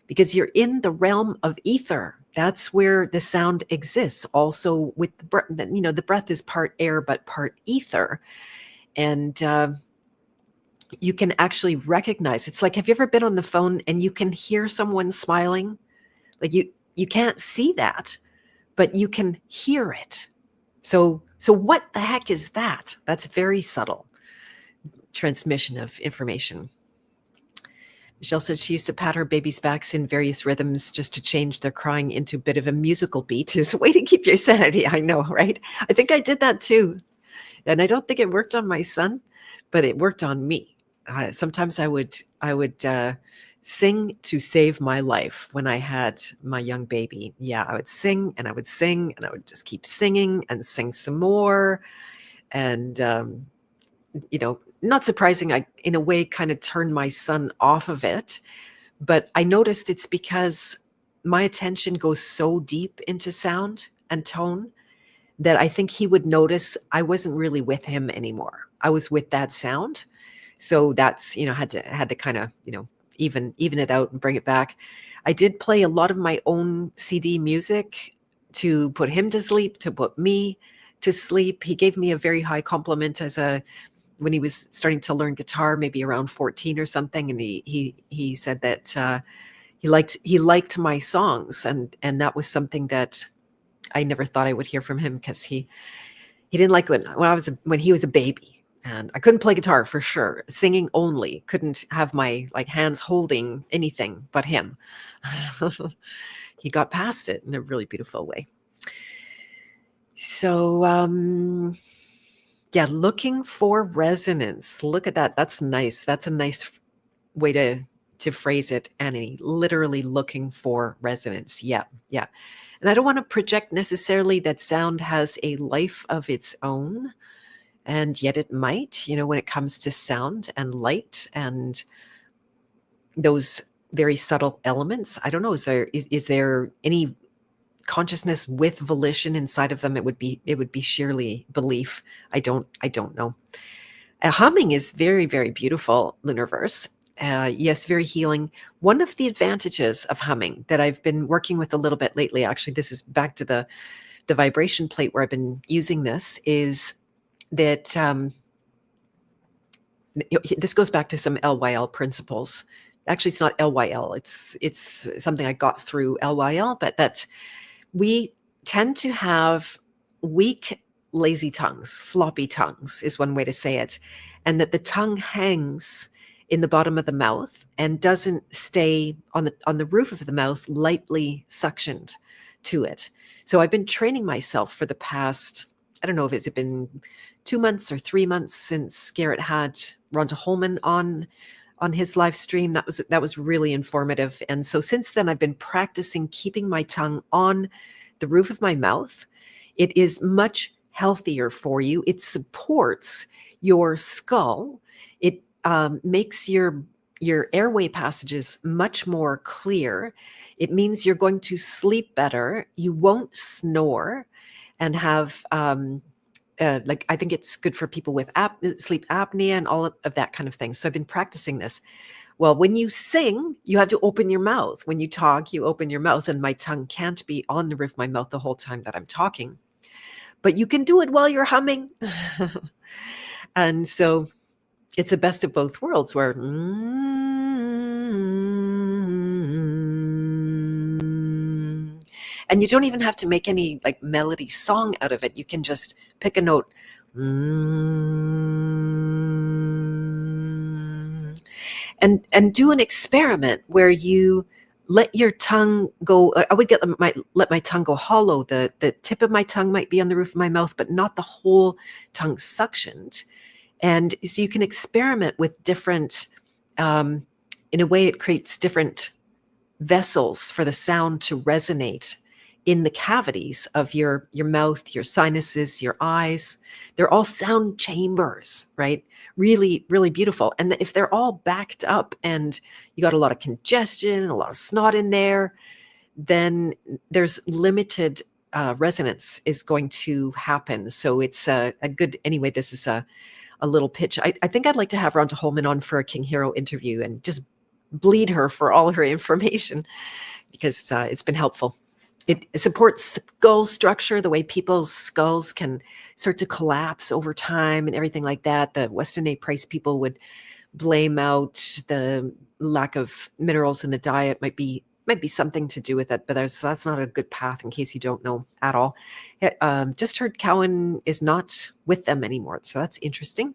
because you're in the realm of ether. That's where the sound exists. Also with the breath, the breath is part air, but part ether. And, you can actually recognize. It's like, have you ever been on the phone and you can hear someone smiling? Like you can't see that, but you can hear it. So what the heck is that? That's very subtle transmission of information. Michelle said she used to pat her baby's backs in various rhythms just to change their crying into a bit of a musical beat. Is a way to keep your sanity. I know, right? I think I did that too. And I don't think it worked on my son, but it worked on me. Sometimes I would sing to save my life when I had my young baby. Yeah, I would sing and I would sing and I would just keep singing and sing some more. And, not surprising, I, in a way, kind of turned my son off of it. But I noticed it's because my attention goes so deep into sound and tone that I think he would notice I wasn't really with him anymore. I was with that sound. So that's, had to kind of, even it out and bring it back. I did play a lot of my own CD music to put him to sleep, to put me to sleep. He gave me a very high compliment when he was starting to learn guitar, maybe around 14 or something. And he said that he liked my songs. And that was something that I never thought I would hear from him because he didn't like when he was a baby. And I couldn't play guitar for sure. Singing only. Couldn't have my hands holding anything but him. He got past it in a really beautiful way. So, yeah, looking for resonance. Look at that. That's nice. That's a nice way to phrase it, Annie. Literally looking for resonance. Yeah, yeah. And I don't want to project necessarily that sound has a life of its own. And yet it might, when it comes to sound and light and those very subtle elements. I don't know. Is there any consciousness with volition inside of them? It would be sheerly belief. I don't know. Humming is very, very beautiful, Lunarverse. Yes, very healing. One of the advantages of humming that I've been working with a little bit lately, actually, this is back to the vibration plate where I've been using this, is that this goes back to some LYL principles. Actually, it's not LYL. It's something I got through LYL, but that we tend to have weak, lazy tongues. Floppy tongues is one way to say it. And that the tongue hangs in the bottom of the mouth and doesn't stay on the roof of the mouth lightly suctioned to it. So I've been training myself for the past, I don't know if it's been 2 months or 3 months since Garrett had Rhonda Holman on his live stream. That was really informative. And so since then, I've been practicing keeping my tongue on the roof of my mouth. It is much healthier for you. It supports your skull. It makes your airway passages much more clear. It means you're going to sleep better. You won't snore and have like, I think it's good for people with sleep apnea and all of that kind of thing. So I've been practicing this. Well, when you sing, you have to open your mouth. When you talk, you open your mouth, and my tongue can't be on the roof of my mouth the whole time that I'm talking. But you can do it while you're humming. And so it's the best of both worlds where and you don't even have to make any like melody song out of it. You can just pick a note. And do an experiment where you let your tongue go. I would let my tongue go hollow. The tip of my tongue might be on the roof of my mouth, but not the whole tongue suctioned. And so you can experiment with different, in a way, it creates different vessels for the sound to resonate in the cavities of your mouth, your sinuses, your eyes. They're all sound chambers, right? Really, really beautiful. And if they're all backed up and you got a lot of congestion and a lot of snot in there, then there's limited resonance is going to happen. So it's a good, anyway, this is a little pitch. I think I'd like to have Rhonda Holman on for a King Hero interview and just bleed her for all her information, because it's been helpful. It supports skull structure, the way people's skulls can start to collapse over time and everything like that. The Weston A. Price people would blame out the lack of minerals in the diet. Might be something to do with it, but that's not a good path in case you don't know at all. Just heard Cowan is not with them anymore, so that's interesting.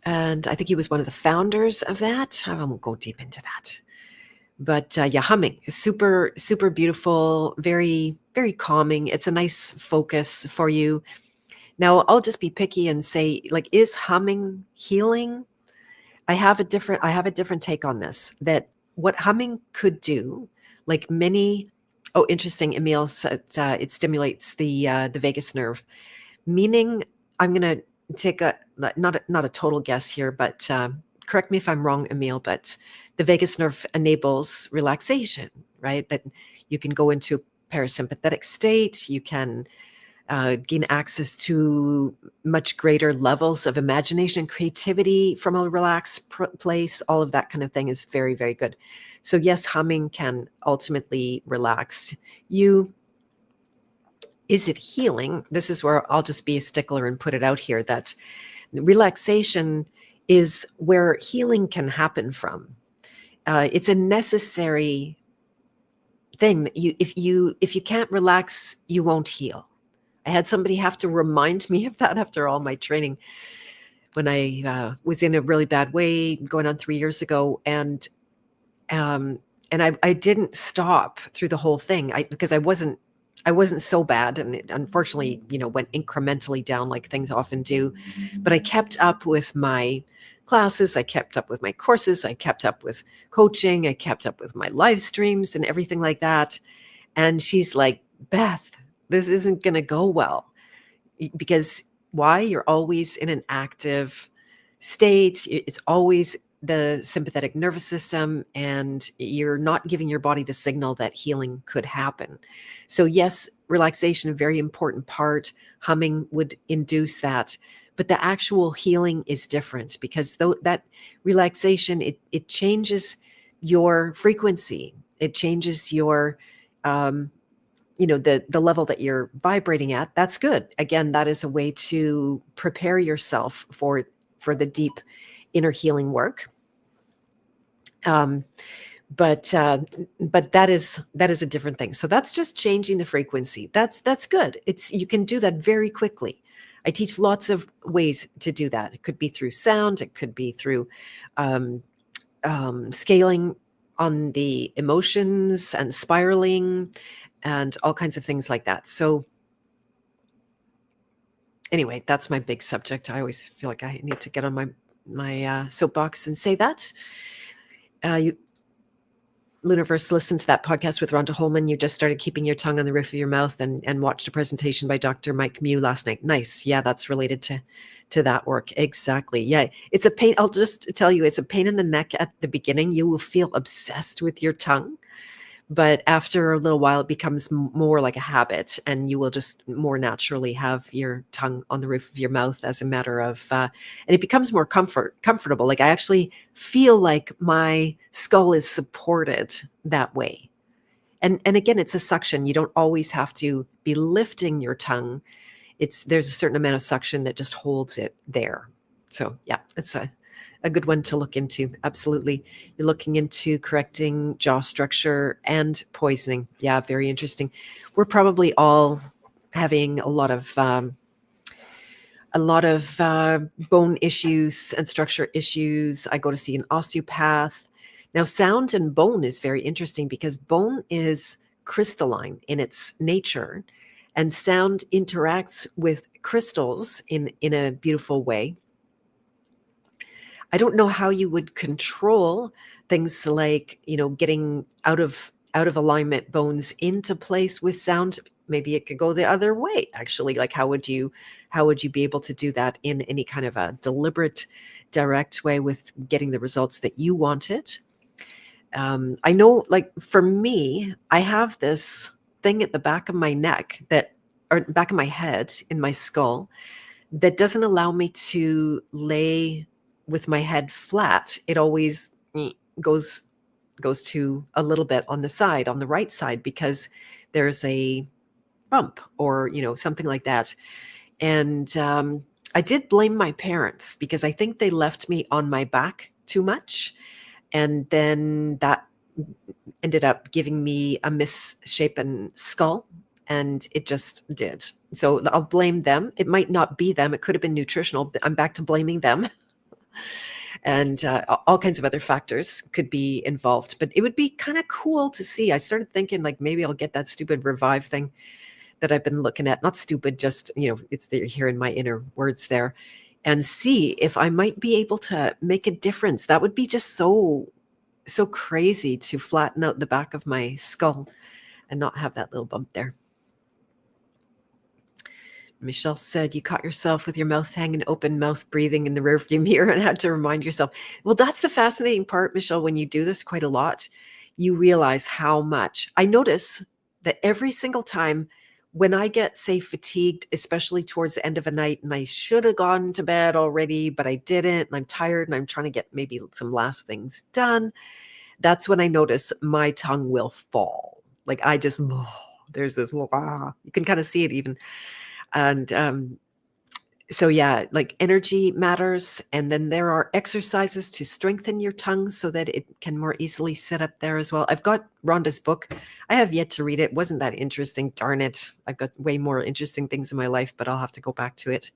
And I think he was one of the founders of that. I won't go deep into that. But yeah, humming is super, super beautiful, very, very calming. It's a nice focus for you. Now, I'll just be picky and say, like, is humming healing? I have a different take on this, that what humming could do, like many, oh, interesting, Emil said it stimulates the vagus nerve, meaning I'm going to take not a total guess here, but correct me if I'm wrong, Emil, but the vagus nerve enables relaxation, right? That you can go into a parasympathetic state. You can gain access to much greater levels of imagination and creativity from a relaxed place. All of that kind of thing is very, very good. So yes, humming can ultimately relax you. Is it healing? This is where I'll just be a stickler and put it out here that relaxation is where healing can happen from. It's a necessary thing that if you can't relax, you won't heal. I had somebody have to remind me of that after all my training when I was in a really bad way going on 3 years ago, and I didn't stop through the whole thing because I wasn't so bad, and it unfortunately, went incrementally down like things often do. But I kept up with my classes, I kept up with my courses, I kept up with coaching, I kept up with my live streams and everything like that. And she's like, Beth, this isn't going to go well. Because why? You're always in an active state. It's always the sympathetic nervous system, and you're not giving your body the signal that healing could happen. So yes, relaxation, a very important part. Humming would induce that. But the actual healing is different, because that relaxation, it changes your frequency. It changes your, the level that you're vibrating at. That's good. Again, that is a way to prepare yourself for the deep inner healing work. But that is a different thing. So that's just changing the frequency. That's good. You can do that very quickly. I teach lots of ways to do that. It could be through sound. It could be through um, scaling on the emotions and spiraling and all kinds of things like that. So anyway, that's my big subject. I always feel like I need to get on my soapbox and say that. You Luniverse, listen to that podcast with Rhonda Holman. You just started keeping your tongue on the roof of your mouth and watched a presentation by Dr. Mike Mew last night. Nice. Yeah, that's related to that work. Exactly. Yeah, it's a pain. I'll just tell you, it's a pain in the neck at the beginning. You will feel obsessed with your tongue. But after a little while, it becomes more like a habit, and you will just more naturally have your tongue on the roof of your mouth as a matter of, and it becomes more comfortable. Like I actually feel like my skull is supported that way. And again, it's a suction. You don't always have to be lifting your tongue. There's a certain amount of suction that just holds it there. So yeah, it's a good one to look into. Absolutely. You're looking into correcting jaw structure and poisoning. Yeah, very interesting. We're probably all having a lot of bone issues and structure issues. I go to see an osteopath. Now, sound and bone is very interesting because bone is crystalline in its nature, and sound interacts with crystals in a beautiful way. I don't know how you would control things like, getting out of alignment bones into place with sound. Maybe it could go the other way, actually. Like how would you be able to do that in any kind of a deliberate, direct way with getting the results that you wanted? I know, like for me, I have this thing at the back of my neck or back of my head in my skull that doesn't allow me to lay with my head flat. It always goes to a little bit on the side, on the right side, because there's a bump or something like that. And I did blame my parents because I think they left me on my back too much, and then that ended up giving me a misshapen skull, and it just did. So I'll blame them. It might not be them. It could have been nutritional, but I'm back to blaming them. And all kinds of other factors could be involved. But it would be kind of cool to see. I started thinking like maybe I'll get that stupid Revive thing that I've been looking at. Not stupid, just, it's there here in my inner words there, and see if I might be able to make a difference. That would be just so crazy to flatten out the back of my skull and not have that little bump there. Michelle said you caught yourself with your mouth hanging open, mouth breathing in the rearview mirror, and had to remind yourself. Well, that's the fascinating part, Michelle. When you do this quite a lot, you realize how much. I notice that every single time when I get, say, fatigued, especially towards the end of a night, and I should have gone to bed already, but I didn't, and I'm tired, and I'm trying to get maybe some last things done, that's when I notice my tongue will fall. Like I just, there's this, you can kind of see it even. And so yeah, like energy matters. And then there are exercises to strengthen your tongue so that it can more easily sit up there as well. I've got Rhonda's book. I have yet to read it. Wasn't that interesting? Darn it. I've got way more interesting things in my life, but I'll have to go back to it.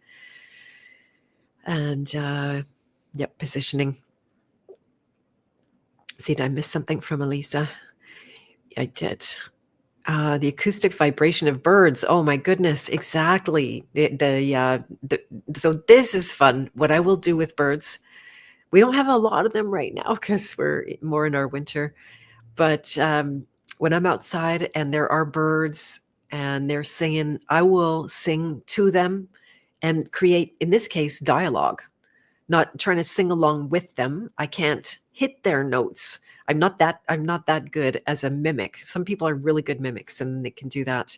And yep, positioning. See, did I miss something from Elisa? I did. The acoustic vibration of birds. Oh my goodness, exactly. So this is fun. What I will do with birds. We don't have a lot of them right now because we're more in our winter. But when I'm outside and there are birds and they're singing, I will sing to them and create, in this case, dialogue. Not trying to sing along with them. I can't hit their notes. I'm not that good as a mimic. Some people are really good mimics and they can do that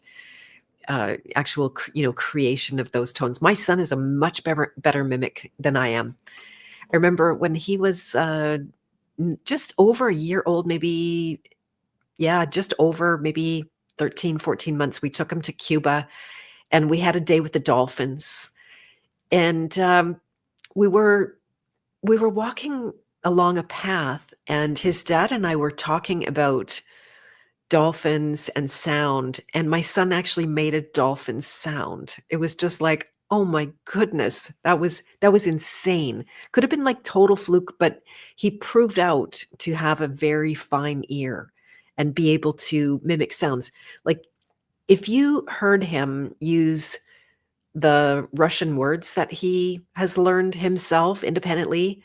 actual, creation of those tones. My son is a much better mimic than I am. I remember when he was just over a year old, maybe, just over maybe 13, 14 months, we took him to Cuba and we had a day with the dolphins. And we were walking along a path, and his dad and I were talking about dolphins and sound, and my son actually made a dolphin sound. It was just like, Oh my goodness. That was insane. Could have been like total fluke, but he proved out to have a very fine ear and be able to mimic sounds. Like if you heard him use the Russian words that he has learned himself independently,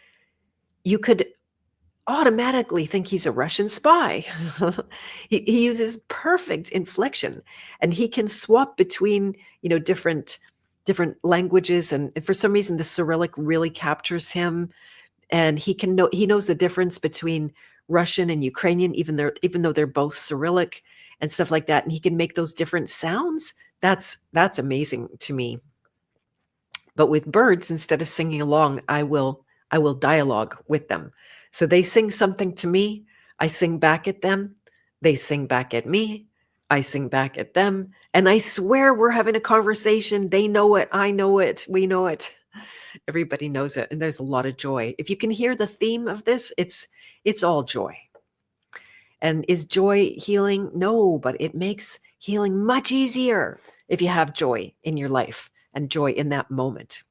you could automatically think he's a Russian spy. He uses perfect inflection, and he can swap between, different languages, and for some reason the Cyrillic really captures him, and he knows the difference between Russian and Ukrainian, even though they're both Cyrillic and stuff like that, and he can make those different sounds. That's amazing to me. But with birds, instead of singing along, I will dialogue with them. So they sing something to me, I sing back at them, they sing back at me, I sing back at them, and I swear we're having a conversation. They know it, I know it, we know it. Everybody knows it, and there's a lot of joy. If you can hear the theme of this, it's all joy. And is joy healing? No, but it makes healing much easier if you have joy in your life and joy in that moment.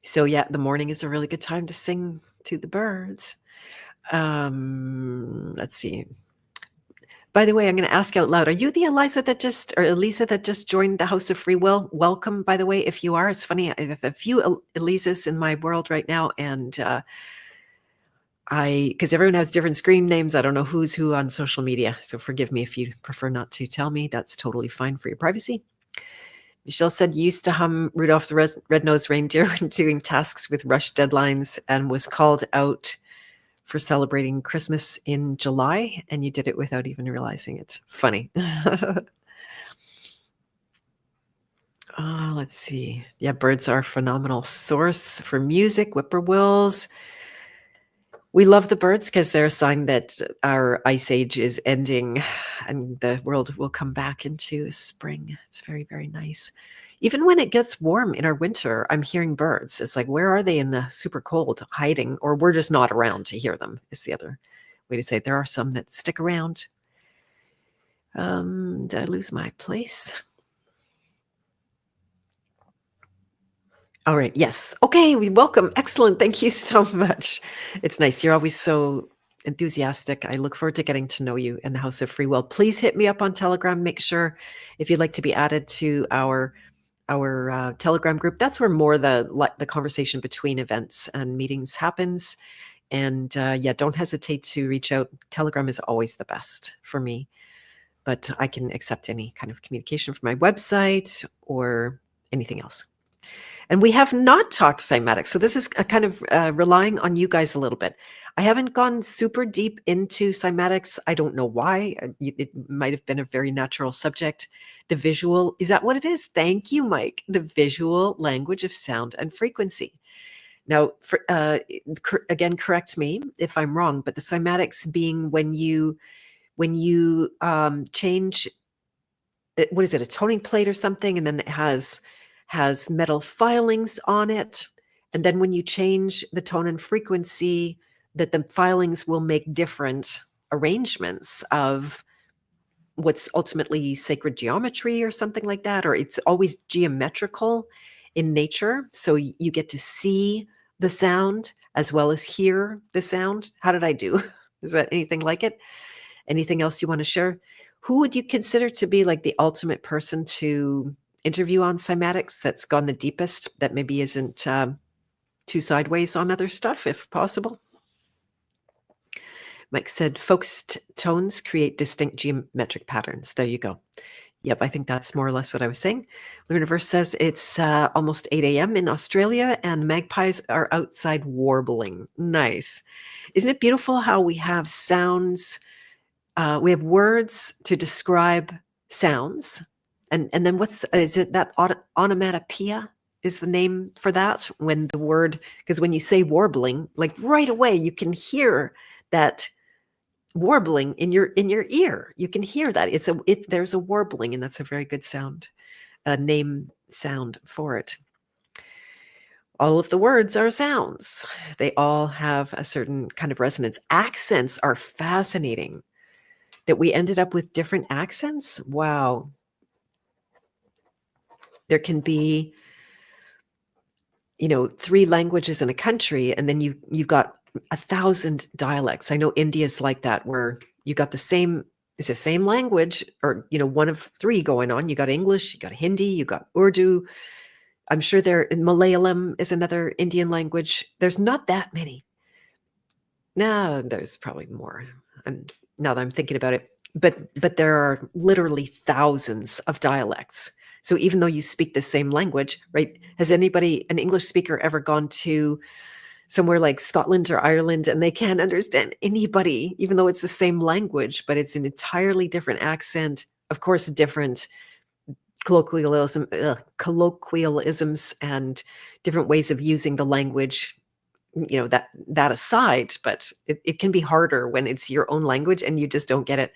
So yeah, the morning is a really good time to sing to the birds. Let's see. By the way, I'm going to ask out loud. Are you the Elisa that just joined the House of Free Will? Welcome, by the way, if you are. It's funny, I have a few Elisas in my world right now, and because everyone has different screen names, I don't know who's who on social media. So forgive me if you prefer not to tell me. That's totally fine for your privacy. Michelle said used to hum Rudolph the Red-Nosed Reindeer when doing tasks with rush deadlines and was called out for celebrating Christmas in July, and you did it without even realizing it. Funny. Let's see. Yeah, birds are a phenomenal source for music, whippoorwills. We love the birds because they're a sign that our ice age is ending and the world will come back into spring. It's very, very nice. Even when it gets warm in our winter, I'm hearing birds. It's like, where are they in the super cold hiding? Or we're just not around to hear them, is the other way to say it. There are some that stick around. Did I lose my place? All right. Yes. Okay. Welcome. Excellent. Thank you so much. It's nice. You're always so enthusiastic. I look forward to getting to know you in the House of Free Will. Please hit me up on Telegram. Make sure if you'd like to be added to our Telegram group. That's where more the conversation between events and meetings happens. And yeah, don't hesitate to reach out. Telegram is always the best for me, but I can accept any kind of communication from my website or anything else. And we have not talked cymatics. So this is a kind of relying on you guys a little bit. I haven't gone super deep into cymatics. I don't know why. It might have been a very natural subject. The visual, is that what it is? Thank you, Mike. The visual language of sound and frequency. Now, again, correct me if I'm wrong, but the cymatics being when you change, what is it, a toning plate or something, and then it has metal filings on it. And then when you change the tone and frequency, that the filings will make different arrangements of what's ultimately sacred geometry or something like that, or it's always geometrical in nature. So you get to see the sound as well as hear the sound. How did I do? Is that anything like it? Anything else you want to share? Who would you consider to be like the ultimate person to interview on cymatics that's gone the deepest, that maybe isn't too sideways on other stuff, if possible? Mike said, focused tones create distinct geometric patterns. There you go. Yep, I think that's more or less what I was saying. Universe says it's almost 8 a.m. in Australia and magpies are outside warbling. Nice. Isn't it beautiful how we have sounds, we have words to describe sounds, and then is it that onomatopoeia is the name for that, when the word, because when you say warbling, like right away you can hear that warbling in your ear. You can hear that there's a warbling, and that's a very good sound, name sound for it. All of the words are sounds. They all have a certain kind of resonance. Accents are fascinating. That we ended up with different accents. Wow. There can be, 3 languages in a country, and then you've got 1,000 dialects. I know India's like that, where you got it's the same language, or, one of 3 going on. You got English, you got Hindi, you got Urdu. I'm sure Malayalam is another Indian language. There's not that many. No, there's probably more. Now that I'm thinking about it, but there are literally thousands of dialects. So even though you speak the same language, right? Has an English speaker, ever gone to somewhere like Scotland or Ireland and they can't understand anybody, even though it's the same language, but it's an entirely different accent? Of course, different colloquialisms and different ways of using the language, that aside, but it can be harder when it's your own language and you just don't get it.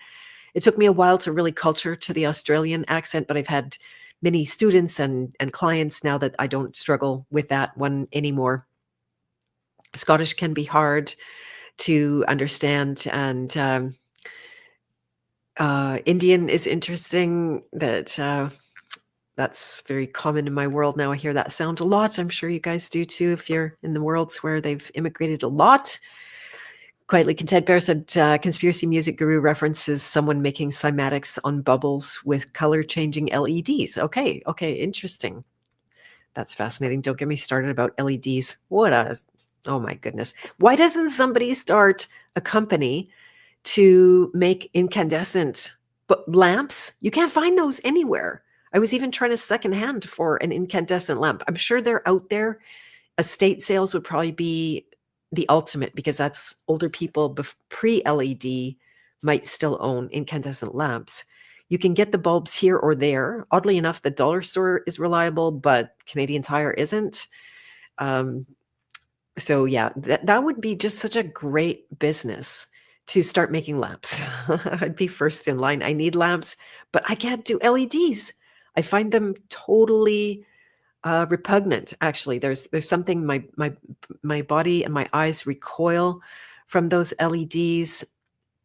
It took me a while to really culture to the Australian accent, but I've had many students and clients now that I don't struggle with that one anymore. Scottish can be hard to understand, and Indian is interesting. That's very common in my world now. I hear that sound a lot. I'm sure you guys do too, if you're in the worlds where they've immigrated a lot. Quietly Content Bear said, conspiracy music guru references someone making cymatics on bubbles with color-changing LEDs. Okay, interesting. That's fascinating. Don't get me started about LEDs. Oh my goodness. Why doesn't somebody start a company to make incandescent lamps? You can't find those anywhere. I was even trying to secondhand for an incandescent lamp. I'm sure they're out there. Estate sales would probably be the ultimate, because that's older people pre-LED might still own incandescent lamps. You can get the bulbs here or there. Oddly enough, the dollar store is reliable, but Canadian Tire isn't. So yeah, that would be just such a great business to start making lamps. I'd be first in line. I need lamps, but I can't do LEDs. I find them totally repugnant. Actually, there's something, my body and my eyes recoil from those LEDs.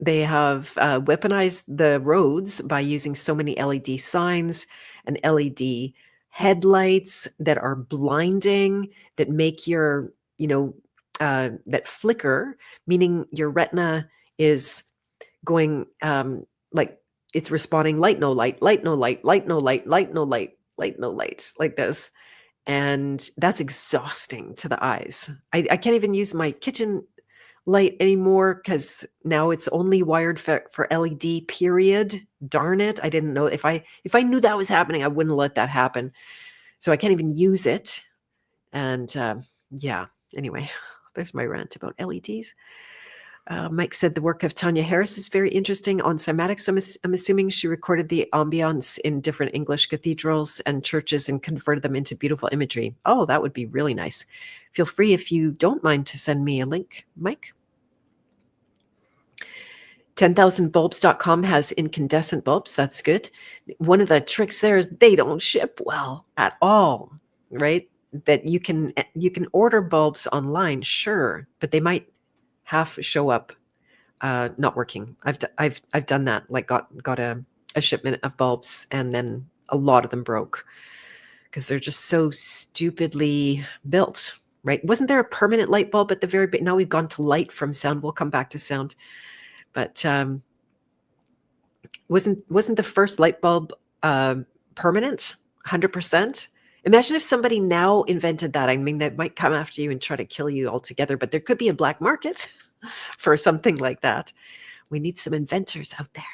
They have weaponized the roads by using so many LED signs and LED headlights that are blinding, that make your, that flicker, meaning your retina is going like it's responding light, no light, light, no light, light, no light, light, no light, light, no light, like this. And that's exhausting to the eyes. I can't even use my kitchen light anymore because now it's only wired for LED, period. Darn it. I didn't know. If I knew that was happening, I wouldn't let that happen. So I can't even use it. And yeah, anyway, there's my rant about LEDs. Mike said the work of Tanya Harris is very interesting on cymatics. I'm assuming she recorded the ambience in different English cathedrals and churches and converted them into beautiful imagery. Oh, that would be really nice. Feel free, if you don't mind, to send me a link, Mike. 10,000bulbs.com has incandescent bulbs. That's good. One of the tricks there is they don't ship well at all, right? That you can order bulbs online, sure, but they might half show up not working. I've done that. Like got a shipment of bulbs, and then a lot of them broke because they're just so stupidly built. Right? Wasn't there a permanent light bulb at the very bit? Now we've gone to light from sound. We'll come back to sound, but wasn't the first light bulb permanent? 100%. Imagine if somebody now invented that. I mean, that might come after you and try to kill you altogether, but there could be a black market for something like that. We need some inventors out there.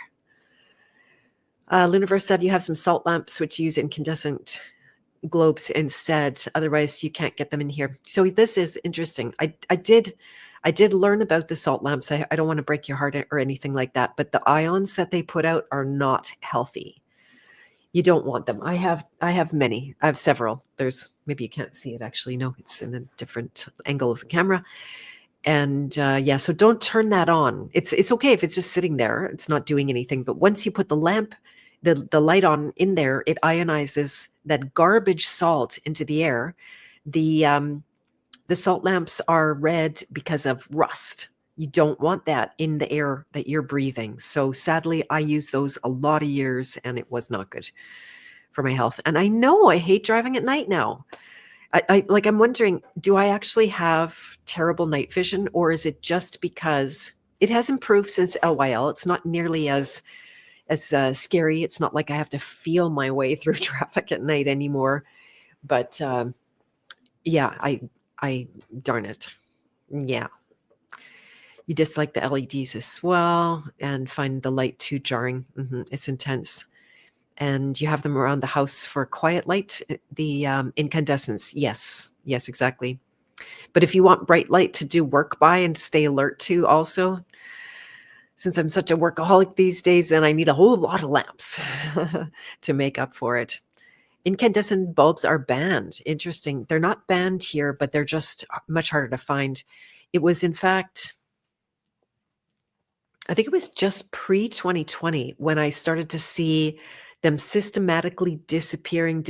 Luniverse said you have some salt lamps which use incandescent globes instead. Otherwise, you can't get them in here. So this is interesting. I did learn about the salt lamps. I don't want to break your heart or anything like that, but the ions that they put out are not healthy. You don't want them. I have many. I have several. There's, maybe you can't see it actually. No, it's in a different angle of the camera. And yeah, so don't turn that on. It's okay if it's just sitting there. It's not doing anything. But once you put the lamp, the light on in there, it ionizes that garbage salt into the air. The salt lamps are red because of rust. You don't want that in the air that you're breathing. So sadly, I used those a lot of years and it was not good for my health. And I know I hate driving at night now. I'm wondering, do I actually have terrible night vision, or is it just because it has improved since LYL? It's not nearly as scary. It's not like I have to feel my way through traffic at night anymore. But yeah, I darn it. Yeah. You dislike the LEDs as well and find the light too jarring. It's intense. And you have them around the house for quiet light, the incandescents. Yes, exactly. But if you want bright light to do work by and stay alert to also, since I'm such a workaholic these days, then I need a whole lot of lamps to make up for it. Incandescent bulbs are banned. Interesting. They're not banned here, but they're just much harder to find. It was, in fact, I think it was just pre-2020 when I started to see them systematically disappearing.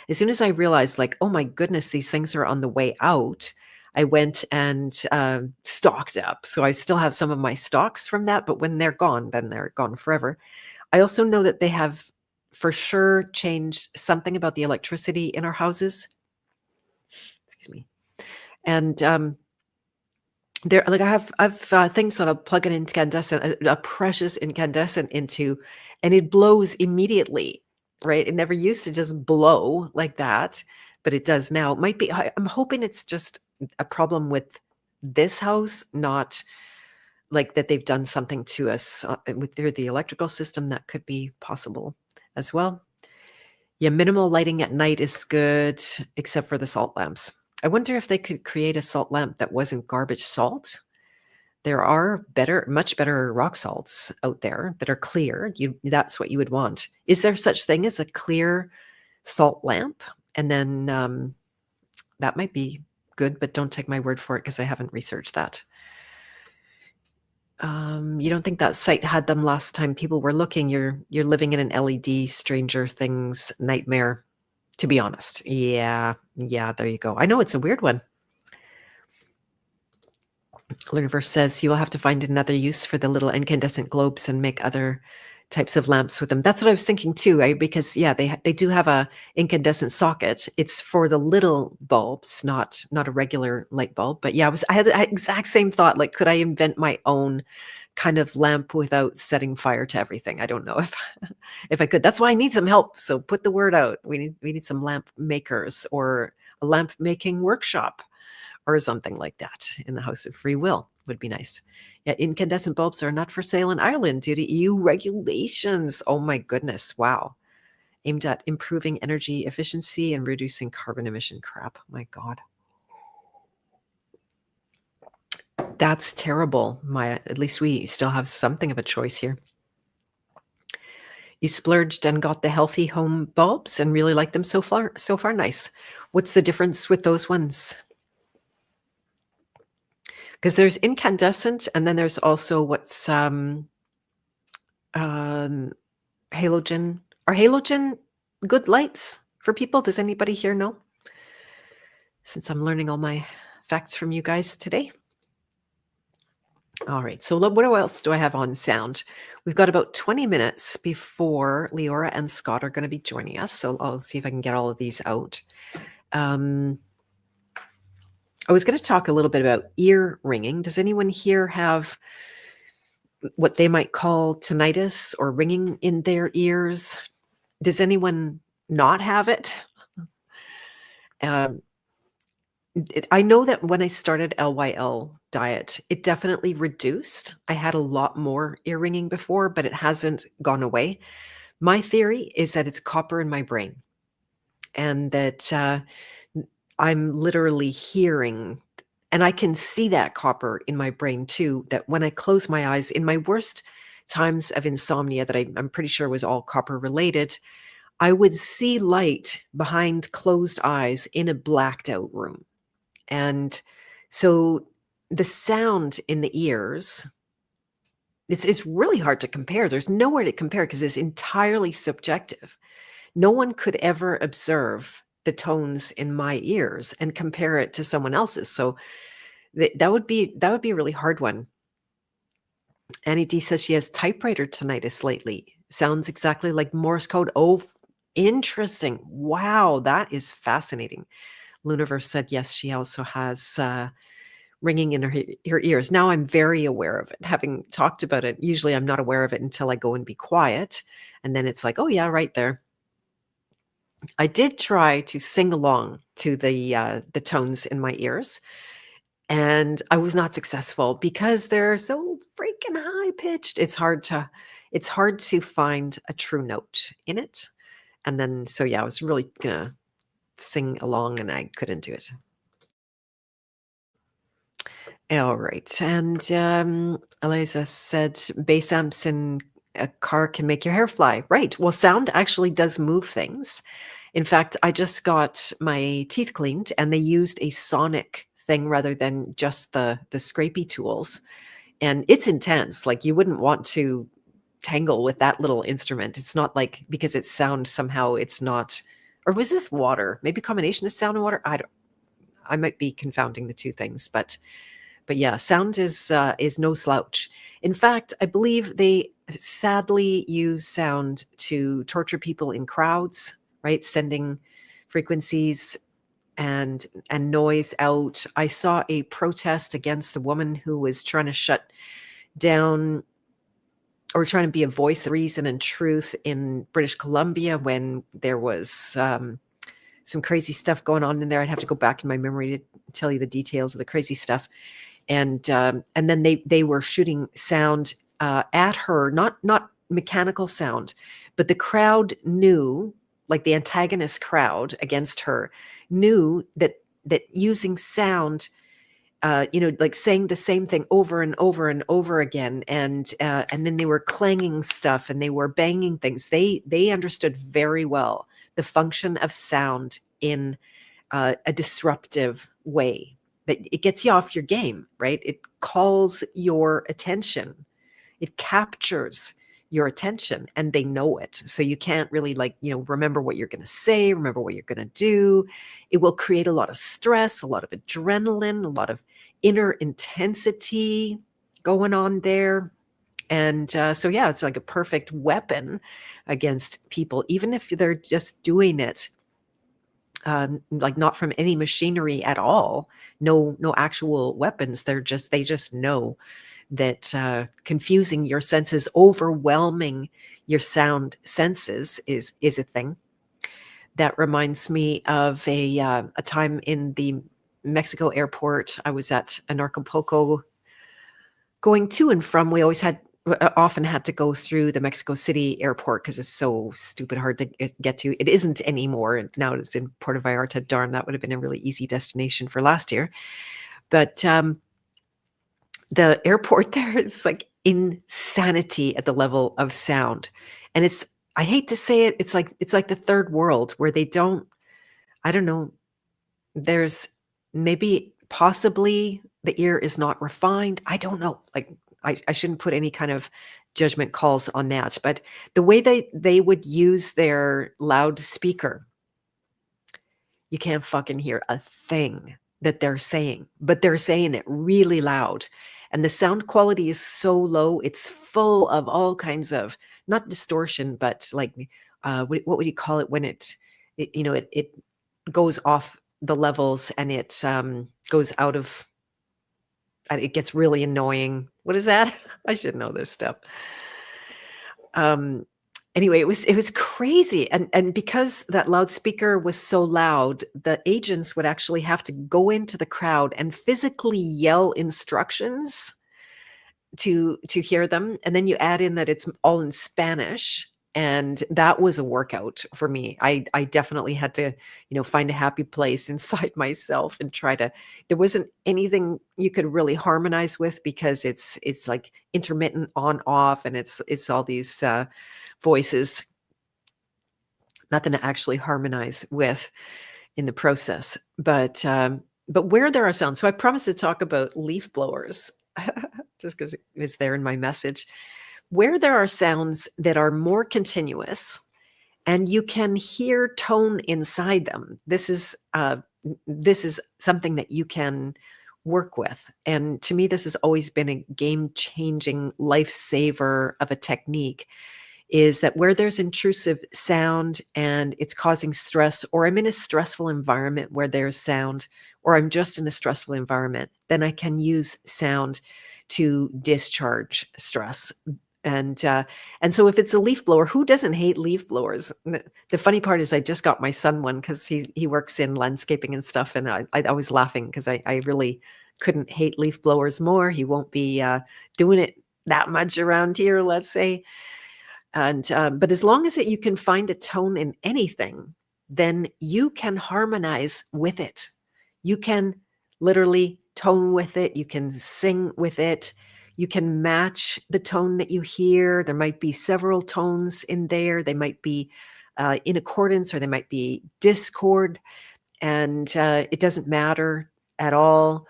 As soon as I realized, like, oh my goodness, these things are on the way out, I went and stocked up. So I still have some of my stocks from that, but when they're gone, then they're gone forever. I also know that they have for sure changed something about the electricity in our houses. Excuse me. And there, like I've things that I'll plug an incandescent, a precious incandescent into, and it blows immediately, right? It never used to just blow like that, but it does now. It might be, I'm hoping it's just a problem with this house, not like that they've done something to us with the electrical system. That could be possible as well. Yeah, minimal lighting at night is good, except for the salt lamps. I wonder if they could create a salt lamp that wasn't garbage salt. There are much better rock salts out there that are clear. That's what you would want. Is there such thing as a clear salt lamp? And then that might be good, but don't take my word for it because I haven't researched that. You don't think that site had them last time people were looking? You're living in an LED Stranger Things nightmare, to be honest. Yeah, there you go. I know it's a weird one. Universe says you will have to find another use for the little incandescent globes and make other types of lamps with them. That's what I was thinking too, right? Because yeah, they do have a incandescent socket. It's for the little bulbs, not a regular light bulb. But yeah, I had the exact same thought. Like, could I invent my own kind of lamp without setting fire to everything? I don't know if I could. That's why I need some help. So put the word out. We need some lamp makers or a lamp making workshop or something like that in the House of Free Will would be nice. Yeah, incandescent bulbs are not for sale in Ireland due to EU regulations. Oh my goodness, wow. Aimed at improving energy efficiency and reducing carbon emission. Crap, my God. That's terrible, Maya. At least we still have something of a choice here. You splurged and got the healthy home bulbs and really like them so far. So far, nice. What's the difference with those ones? Because there's incandescent, and then there's also what's halogen. Are halogen good lights for people? Does anybody here know? Since I'm learning all my facts from you guys today. All right, so what else do I have on sound? We've got about 20 minutes before Leora and Scott are going to be joining us, so I'll see if I can get all of these out. I was going to talk a little bit about ear ringing. Does anyone here have what they might call tinnitus or ringing in their ears? Does anyone not have it? I know that when I started LYL diet, it definitely reduced. I had a lot more ear ringing before, but it hasn't gone away. My theory is that it's copper in my brain and that I'm literally hearing, and I can see that copper in my brain too, that when I close my eyes in my worst times of insomnia that I'm pretty sure was all copper related, I would see light behind closed eyes in a blacked out room. And so the sound in the ears, it's really hard to compare. There's nowhere to compare because it's entirely subjective. No one could ever observe the tones in my ears and compare it to someone else's. So that would be a really hard one. Annie D says she has typewriter tinnitus lately. sounds exactly like Morse code. Oh, interesting. Wow, that is fascinating. Luniverse said yes, she also has ringing in her ears. Now I'm very aware of it. Having talked about it, usually I'm not aware of it until I go and be quiet. And then it's like, oh, yeah, right there. I did try to sing along to the tones in my ears, and I was not successful because they're so freaking high pitched. It's hard to find a true note in it. And then so yeah, I was really gonna sing along and I couldn't do it. All right. And Eliza said bass amps in a car can make your hair fly. Right. Well, sound actually does move things. In fact, I just got my teeth cleaned and they used a sonic thing rather than just the scrapey tools. And it's intense. Like you wouldn't want to tangle with that little instrument. It's not like because it's sound somehow it's not, or was this water? Maybe a combination of sound and water. I might be confounding the two things, but yeah, sound is no slouch. In fact, I believe they sadly use sound to torture people in crowds, right? Sending frequencies and noise out. I saw a protest against a woman who was trying to shut down or trying to be a voice of reason and truth in British Columbia when there was some crazy stuff going on in there. I'd have to go back in my memory to tell you the details of the crazy stuff. And then they were shooting sound at her, not mechanical sound, but the crowd knew, like the antagonist crowd against her, knew that using sound, like saying the same thing over and over and over again, and then they were clanging stuff and they were banging things. They understood very well the function of sound in a disruptive way, that it gets you off your game, right? It calls your attention. It captures your attention and they know it. So you can't really remember what you're going to say, remember what you're going to do. It will create a lot of stress, a lot of adrenaline, a lot of inner intensity going on there. And so, yeah, it's like a perfect weapon against people, even if they're just doing it like not from any machinery at all, no actual weapons. They just know that confusing your senses, overwhelming your sound senses is a thing. That reminds me of a time in the Mexico airport. I was at Acapulco going to and from. We often had to go through the Mexico City airport because it's so stupid hard to get to. It isn't anymore. And now it's in Puerto Vallarta. Darn, that would have been a really easy destination for last year. But the airport there is like insanity at the level of sound. And I hate to say it, it's like the third world where they don't, I don't know, there's maybe possibly the ear is not refined. I don't know. Like I shouldn't put any kind of judgment calls on that. But the way they would use their loudspeaker, you can't fucking hear a thing that they're saying, but they're saying it really loud. And the sound quality is so low, it's full of all kinds of, not distortion, but like, what would you call it when it goes off the levels and it goes out of, it gets really annoying. What is that? I should know this stuff. Anyway, it was crazy. And because that loudspeaker was so loud, the agents would actually have to go into the crowd and physically yell instructions to hear them. And then you add in that it's all in Spanish. And that was a workout for me. I definitely had to, find a happy place inside myself and there wasn't anything you could really harmonize with because it's like intermittent on off and it's all these voices, nothing to actually harmonize with in the process. But where there are sounds, so I promised to talk about leaf blowers just because it was there in my message. Where there are sounds that are more continuous and you can hear tone inside them, this is something that you can work with. And to me, this has always been a game-changing lifesaver of a technique, is that where there's intrusive sound and it's causing stress, or I'm in a stressful environment where there's sound, or I'm just in a stressful environment, then I can use sound to discharge stress. And so if it's a leaf blower, who doesn't hate leaf blowers? The funny part is I just got my son one because he works in landscaping and stuff, and I was laughing because I really couldn't hate leaf blowers more. He won't be doing it that much around here, let's say. And but as long as you can find a tone in anything, then you can harmonize with it. You can literally tone with it. You can sing with it. You can match the tone that you hear. There might be several tones in there. They might be in accordance, or they might be discord, and it doesn't matter at all.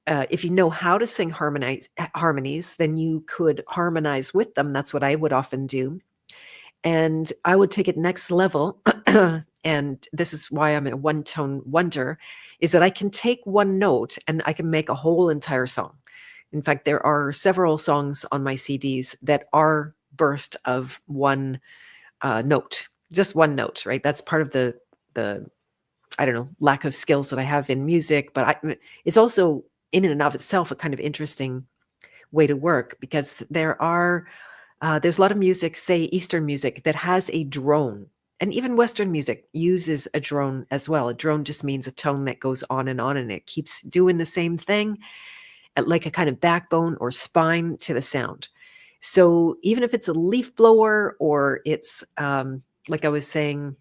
If you know how to sing harmonies, then you could harmonize with them. That's what I would often do. And I would take it next level. And this is why I'm a one tone wonder, is that I can take one note and I can make a whole entire song. In fact, there are several songs on my CDs that are birthed of one note, just one note, right? That's part of the I don't know, lack of skills that I have in music, but it's also in and of itself a kind of interesting way to work, because there's a lot of music, say Eastern music, that has a drone. And even Western music uses a drone as well. A drone just means a tone that goes on, and it keeps doing the same thing, like a kind of backbone or spine to the sound. So even if it's a leaf blower, or it's, like I was saying,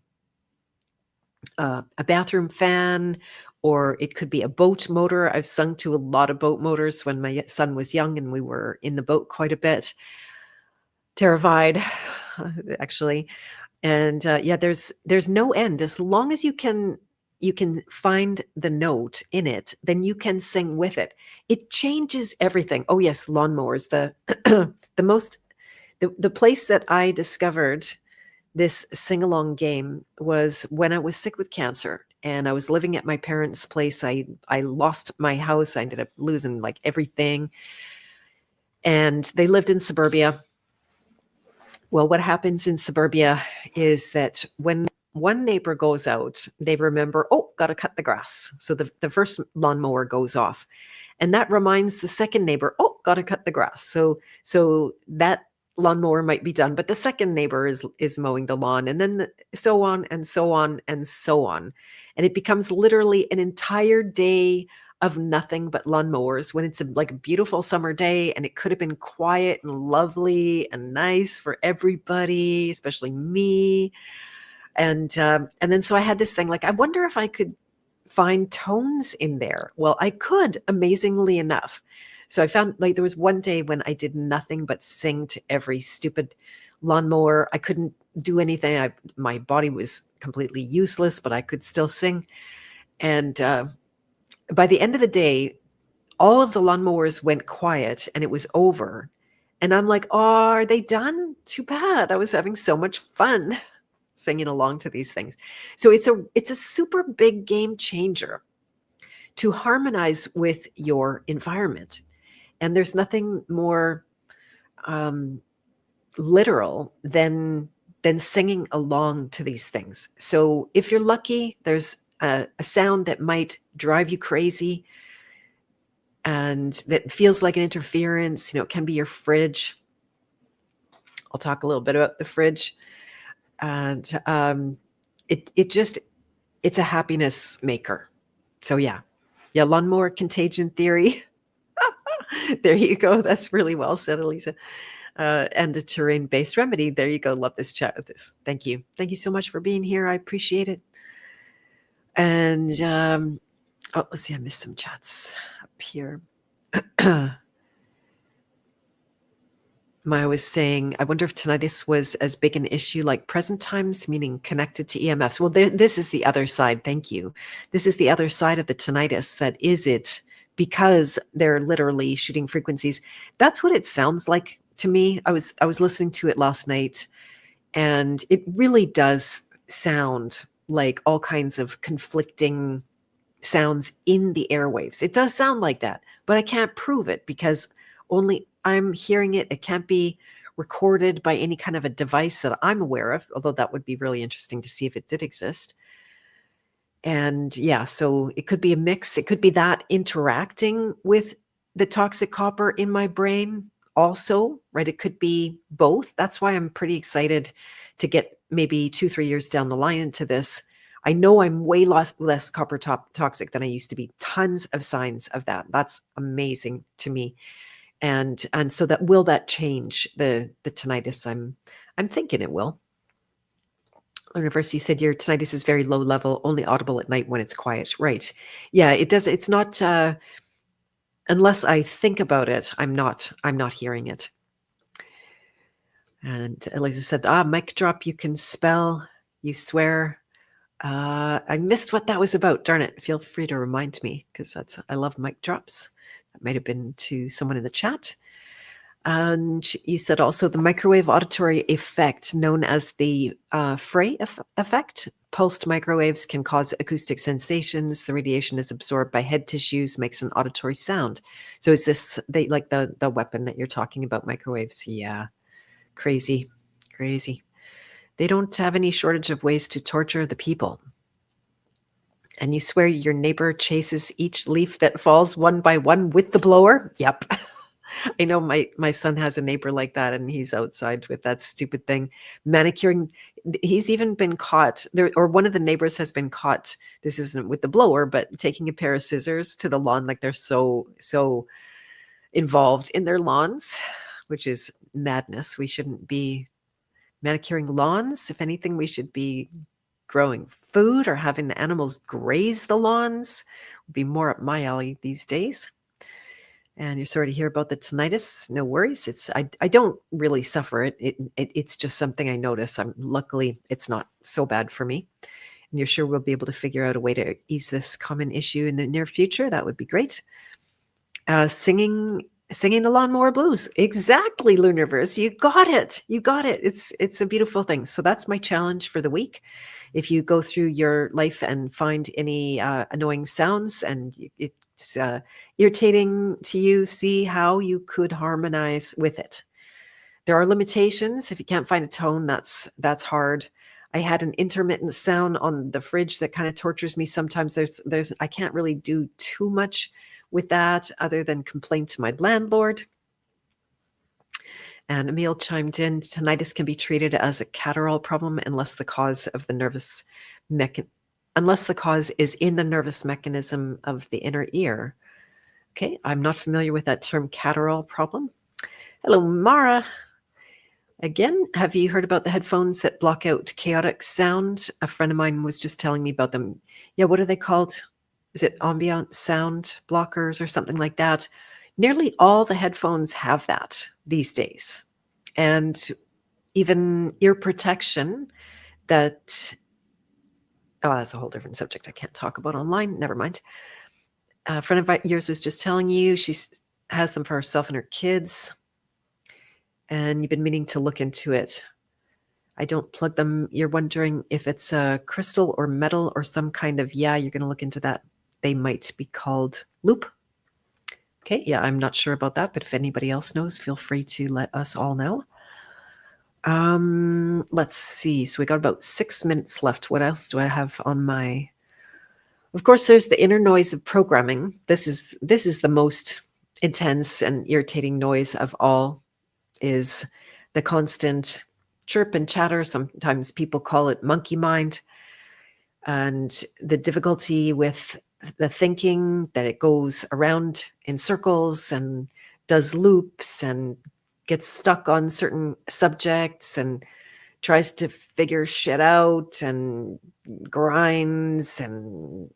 a bathroom fan, or it could be a boat motor. I've sung to a lot of boat motors when my son was young and we were in the boat quite a bit. Terrified, actually. And yeah, there's no end. As long as you can find the note in it, then you can sing with it. It changes everything. Oh yes, lawnmowers. The the place that I discovered this sing-along game was when I was sick with cancer, and I was living at my parents' place. I lost my house. I ended up losing like everything. And they lived in suburbia. Well, what happens in suburbia is that when one neighbor goes out, they remember, oh, got to cut the grass. So the first lawnmower goes off. And that reminds the second neighbor, oh, got to cut the grass. So that lawnmower might be done, but the second neighbor is mowing the lawn, and then so on and so on and so on. And it becomes literally an entire day of nothing but lawnmowers, when it's like a beautiful summer day and it could have been quiet and lovely and nice for everybody, especially me. And then so I had this thing, like, I wonder if I could find tones in there. Well, I could, amazingly enough. So I found, like, there was one day when I did nothing but sing to every stupid lawnmower. I couldn't do anything. My body was completely useless, but I could still sing. And by the end of the day, all of the lawnmowers went quiet and it was over. And I'm like, oh, are they done? Too bad. I was having so much fun singing along to these things. So it's a super big game changer to harmonize with your environment. And there's nothing more literal than singing along to these things. So if you're lucky, there's a sound that might drive you crazy and that feels like an interference. It can be your fridge. I'll talk a little bit about the fridge. And it's a happiness maker. So yeah, lawnmower contagion theory. There you go. That's really well said, Elisa. And a terrain-based remedy. There you go. Love this chat with this. Thank you. Thank you so much for being here. I appreciate it. And let's see. I missed some chats up here. Maya was saying, I wonder if tinnitus was as big an issue like present times, meaning connected to EMFs. Well, this is the other side. Thank you. This is the other side of the tinnitus. That is it, because they're literally shooting frequencies. That's what it sounds like to me. I was listening to it last night, and it really does sound like all kinds of conflicting sounds in the airwaves. It does sound like that, but I can't prove it because only I'm hearing it. It can't be recorded by any kind of a device that I'm aware of, although that would be really interesting to see if it did exist. And yeah, so it could be a mix. It could be that interacting with the toxic copper in my brain also, right? It could be both. That's why I'm pretty excited to get maybe 2, 3 years down the line into this. I know I'm way less copper toxic than I used to be. Tons of signs of that. That's amazing to me. And so that change the tinnitus? I'm thinking it will. Universe, you said your tinnitus is very low level, only audible at night when it's quiet. Right. Yeah, it does. It's not unless I think about it, I'm not hearing it. And Eliza said, mic drop, you can spell, you swear. I missed what that was about. Darn it. Feel free to remind me, because I love mic drops. That might have been to someone in the chat. And you said also the microwave auditory effect, known as the Frey effect. Pulsed microwaves can cause acoustic sensations. The radiation is absorbed by head tissues, makes an auditory sound. So is this like the weapon that you're talking about, microwaves? Yeah, crazy. They don't have any shortage of ways to torture the people. And you swear your neighbor chases each leaf that falls one by one with the blower? Yep. I know my son has a neighbor like that, and he's outside with that stupid thing, manicuring. He's even been caught there, or one of the neighbors has been caught. This isn't with the blower, but taking a pair of scissors to the lawn, like they're so involved in their lawns, which is madness. We shouldn't be manicuring lawns. If anything, we should be growing food or having the animals graze the lawns. Would be more up my alley these days. And you're sorry to hear about the tinnitus. No worries. I don't really suffer it. It's just something I notice. Luckily it's not so bad for me. And you're sure we'll be able to figure out a way to ease this common issue in the near future. That would be great. Singing the lawnmower blues. Exactly, Lunarverse. You got it. It's a beautiful thing. So that's my challenge for the week. If you go through your life and find any annoying sounds and it's irritating to you, see how you could harmonize with it. There are limitations. If you can't find a tone, that's hard. I had an intermittent sound on the fridge that kind of tortures me sometimes. I can't really do too much with that other than complain to my landlord. And Emil chimed in, tinnitus can be treated as a catarrhal problem unless the cause of the nervous unless the cause is in the nervous mechanism of the inner ear. Okay, I'm not familiar with that term, catarrhal problem. Hello, Mara. Again, have you heard about the headphones that block out chaotic sound? A friend of mine was just telling me about them. Yeah, what are they called? Is it ambient sound blockers or something like that? Nearly all the headphones have that these days. And even ear protection that, that's a whole different subject I can't talk about online. Never mind. A friend of yours was just telling you she has them for herself and her kids. And you've been meaning to look into it. I don't plug them. You're wondering if it's a crystal or metal or some kind of, you're going to look into that. They might be called loop. Okay, I'm not sure about that, but if anybody else knows, feel free to let us all know. Let's see. So we got about 6 minutes left. What else do I have on my... Of course, there's the inner noise of programming. This is the most intense and irritating noise of all, is the constant chirp and chatter. Sometimes people call it monkey mind. And the difficulty with the thinking, that it goes around in circles and does loops and gets stuck on certain subjects and tries to figure shit out and grinds and,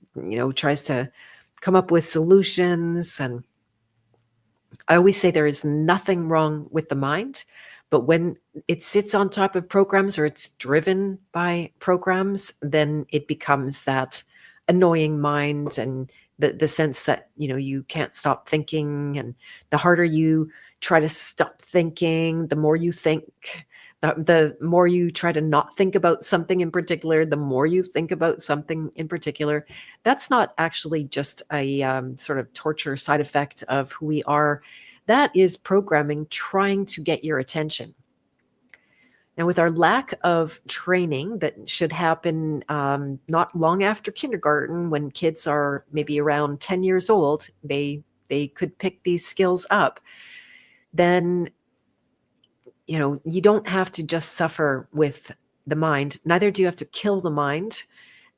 tries to come up with solutions. And I always say there is nothing wrong with the mind, but when it sits on top of programs or it's driven by programs, then it becomes that annoying mind and the sense that, you can't stop thinking. And the harder you try to stop thinking, the more you think. The more you try to not think about something in particular, the more you think about something in particular. That's not actually just a sort of torture side effect of who we are. That is programming trying to get your attention. And with our lack of training that should happen not long after kindergarten, when kids are maybe around 10 years old, they could pick these skills up. Then, you don't have to just suffer with the mind. Neither do you have to kill the mind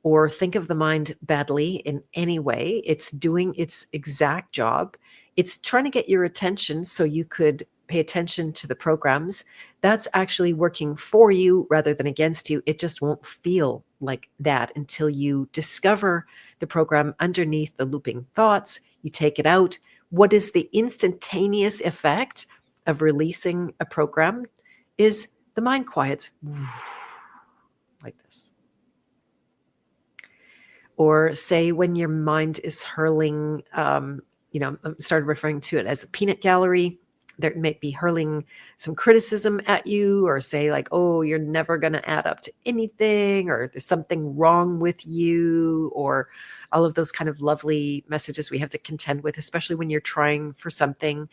or think of the mind badly in any way. It's doing its exact job. It's trying to get your attention so you could pay attention to the programs. That's actually working for you rather than against you. It just won't feel like that until you discover the program underneath the looping thoughts. You take it out. What is the instantaneous effect of releasing a program is the mind quiets like this. Or say when your mind is hurling, I started referring to it as a peanut gallery. There might be hurling some criticism at you, or say like, oh, you're never going to add up to anything, or there's something wrong with you, or all of those kind of lovely messages we have to contend with, especially when you're trying for something.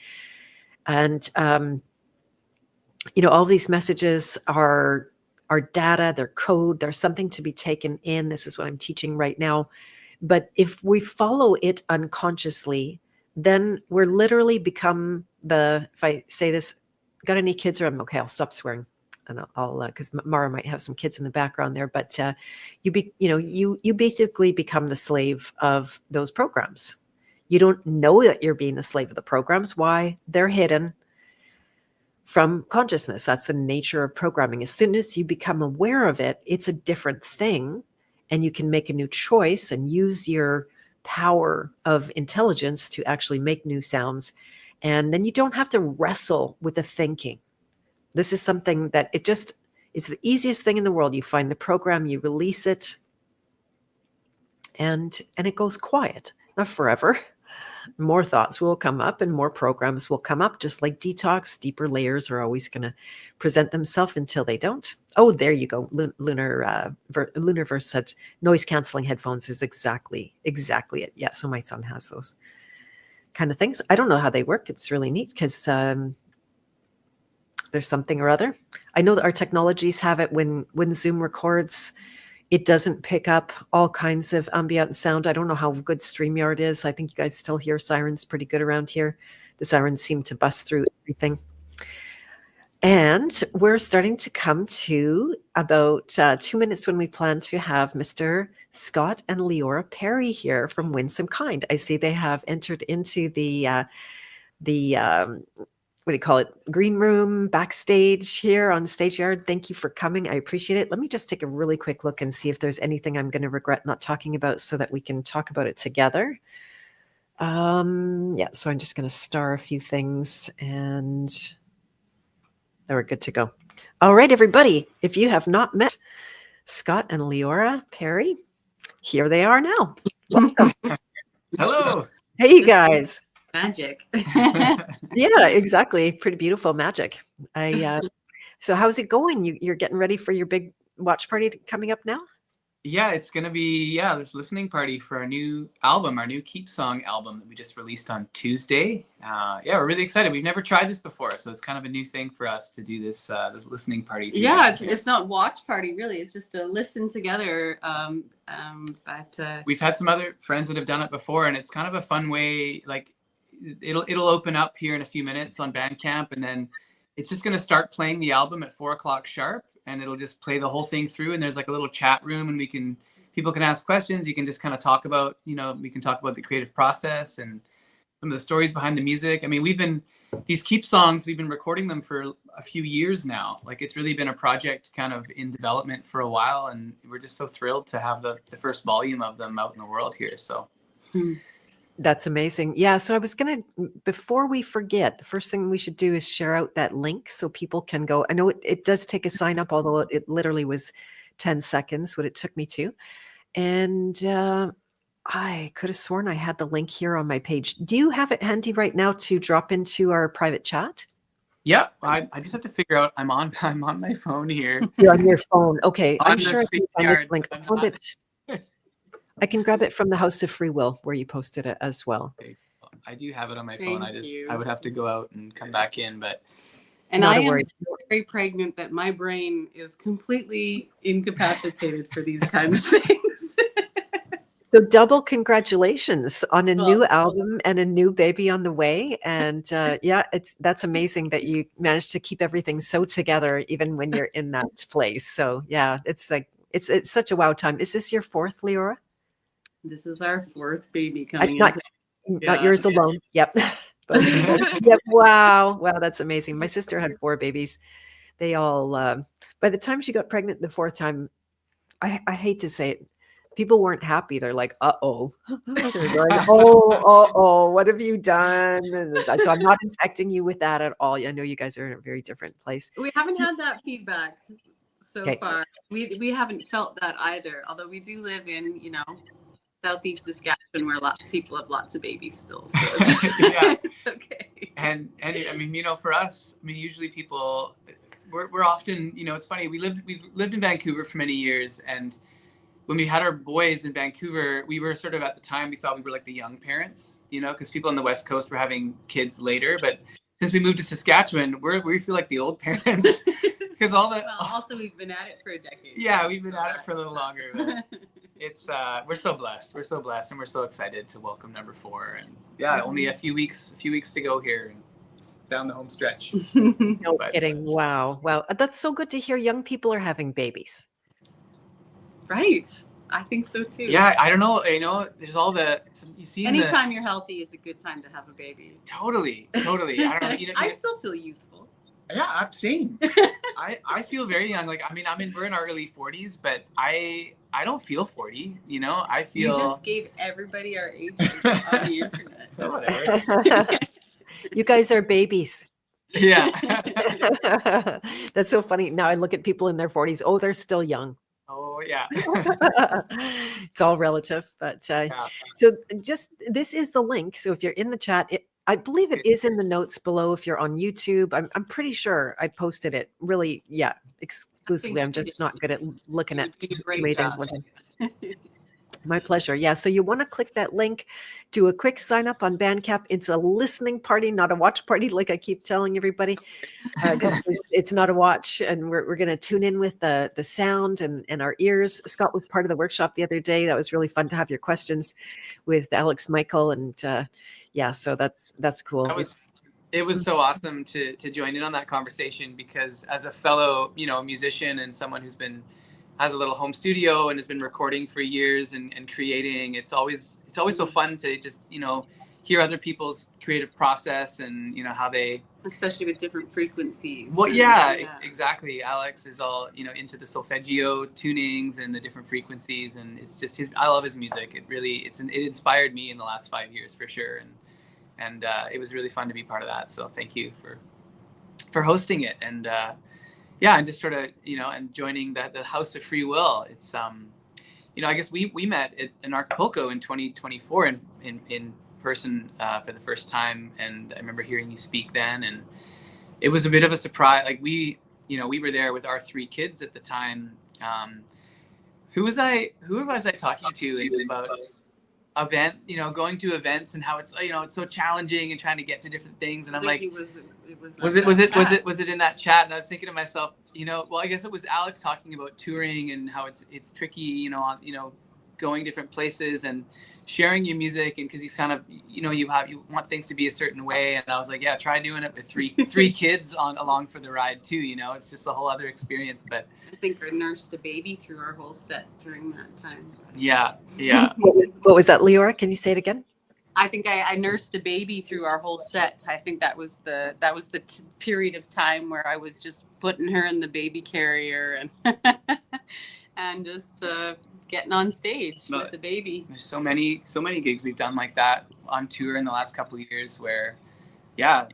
And, all these messages are data, they're code, there's something to be taken in. This is what I'm teaching right now. But if we follow it unconsciously, then we're literally become if I say this, got any kids around? Okay, I'll stop swearing. And I'll because Mara might have some kids in the background there, but you basically become the slave of those programs. You don't know that you're being the slave of the programs. Why? They're hidden from consciousness. That's the nature of programming. As soon as you become aware of it, it's a different thing, and you can make a new choice and use your power of intelligence to actually make new sounds. And then you don't have to wrestle with the thinking. This is something that it's the easiest thing in the world. You find the program, you release it, and it goes quiet. Not forever. More thoughts will come up and more programs will come up, just like detox. Deeper layers are always going to present themselves until they don't. Oh, there you go. Lunarverse said noise canceling headphones is exactly it. Yeah, so my son has those kind of things. I don't know how they work. It's really neat because there's something or other. I know that our technologies have it when Zoom records. It doesn't pick up all kinds of ambient sound. I don't know how good StreamYard is. I think you guys still hear sirens pretty good around here. The sirens seem to bust through everything. And we're starting to come to about 2 minutes when we plan to have Mr. Scott and Leora Perry here from Winsome Kind. I see they have entered into the what do you call it? Green room, backstage here on Stage Yard. Thank you for coming. I appreciate it. Let me just take a really quick look and see if there's anything I'm going to regret not talking about so that we can talk about it together. So I'm just going to star a few things and we're good to go. All right, everybody. If you have not met Scott and Leora Perry, here they are now. Welcome. Hello. Hey, you guys. Magic. Yeah, exactly. Pretty beautiful magic. So how's it going? You're getting ready for your big watch party coming up now? Yeah, it's going to be, this listening party for our new album, our new Keep Song album that we just released on Tuesday. We're really excited. We've never tried this before, so it's kind of a new thing for us to do this listening party. Yeah, it's not watch party, really. It's just to listen together. We've had some other friends that have done it before, and it's kind of a fun way, like, it'll open up here in a few minutes on Bandcamp, and then it's just going to start playing the album at 4:00 sharp, and it'll just play the whole thing through. And there's like a little chat room, and people can ask questions. You can just kind of talk about, we can talk about the creative process and some of the stories behind the music. I mean, these Keep songs, we've been recording them for a few years now. Like, it's really been a project kind of in development for a while, and we're just so thrilled to have the first volume of them out in the world here. So. That's amazing. Yeah. So I was going to, before we forget, the first thing we should do is share out that link so people can go. I know it does take a sign up, although it literally was 10 seconds what it took me to. And I could have sworn I had the link here on my page. Do you have it handy right now to drop into our private chat? Yeah, I just have to figure out. I'm on my phone here. You're on your phone. Okay. I'm the sure I can find this link. StreamYard, I can grab it from the House of Free Will where you posted it as well. Okay. I do have it on my phone. Thank you. I would have to go out and come back in, but And not I a worry. very pregnant that my brain is completely incapacitated for these kind of things. So double congratulations on a new album and a new baby on the way. And that's amazing that you managed to keep everything so together, even when you're in that place. So yeah, it's like, it's such a wow time. Is this your fourth, Leora? This is our fourth baby coming out. Not yours alone. Yep. But, yep. Wow. Wow. That's amazing. My sister had 4 babies. They all, by the time she got pregnant the 4th time, I hate to say it, people weren't happy. They're like, uh-oh. They're going, oh, what have you done? And so I'm not infecting you with that at all. I know you guys are in a very different place. We haven't had that feedback so far. We haven't felt that either. Although we do live in, Southeast Saskatchewan, where lots of people have lots of babies still. So it's okay. And I mean, for us, usually people, we're often, it's funny. We lived in Vancouver for many years, and when we had our boys in Vancouver, we were sort of, at the time, we thought we were like the young parents, because people on the West Coast were having kids later. But since we moved to Saskatchewan, we feel like the old parents, because all that. Well, also, we've been at it for a decade. Yeah, we've been at it for a little longer. But it's we're so blessed, and we're so excited to welcome number 4. And only a few weeks to go here, and just down the home stretch. No kidding. Wow. That's so good to hear. Young people are having babies. Right. I think so too. Yeah, I don't know. There's all you see. Anytime you're healthy is a good time to have a baby. Totally. I don't know. I still feel youthful. Yeah, I'm same. I feel very young. Like, we're in our early 40s, but I don't feel 40. I feel. You just gave everybody our ages on the internet. You guys are babies. Yeah. That's so funny. Now I look at people in their 40s. Oh, they're still young. Oh, yeah. It's all relative. But so this is the link. So if you're in the chat, I believe it is in the notes below. If you're on YouTube, I'm pretty sure I posted it really, exclusively. I'm just not good at looking at too many things. My pleasure. Yeah. So you want to click that link, do a quick sign up on Bandcamp. It's a listening party, not a watch party, like I keep telling everybody. It's not a watch, and we're going to tune in with the sound and our ears. Scott was part of the workshop the other day. That was really fun to have your questions with Alex Michael. And so that's cool. It was so awesome to join in on that conversation, because as a fellow, musician and someone who's has a little home studio and has been recording for years and creating, it's always so fun to just, hear other people's creative process and, how they, especially with different frequencies. Well, exactly. Alex is all, into the solfeggio tunings and the different frequencies. And it's just I love his music. It inspired me in the last 5 years for sure. And it was really fun to be part of that. So thank you for hosting it. And, and just sort of, and joining the House of Free Will. It's, I guess we met in Acapulco in 2024 in person for the first time. And I remember hearing you speak then, and it was a bit of a surprise. Like we were there with our 3 kids at the time. Who was I talking to about going to events and how it's, it's so challenging and trying to get to different things. And I'm like, was it in that chat? And I was thinking to myself, well, I guess it was Alex talking about touring and how it's tricky, going different places and sharing your music. And cause he's kind of, you want things to be a certain way. And I was like, yeah, try doing it with three kids along for the ride too. It's just a whole other experience. But I think I nursed a baby through our whole set during that time. Yeah. What was that, Leora? Can you say it again? I think I nursed a baby through our whole set. I think that was the period of time where I was just putting her in the baby carrier and just getting on stage with the baby. There's so many gigs we've done like that on tour in the last couple of years where,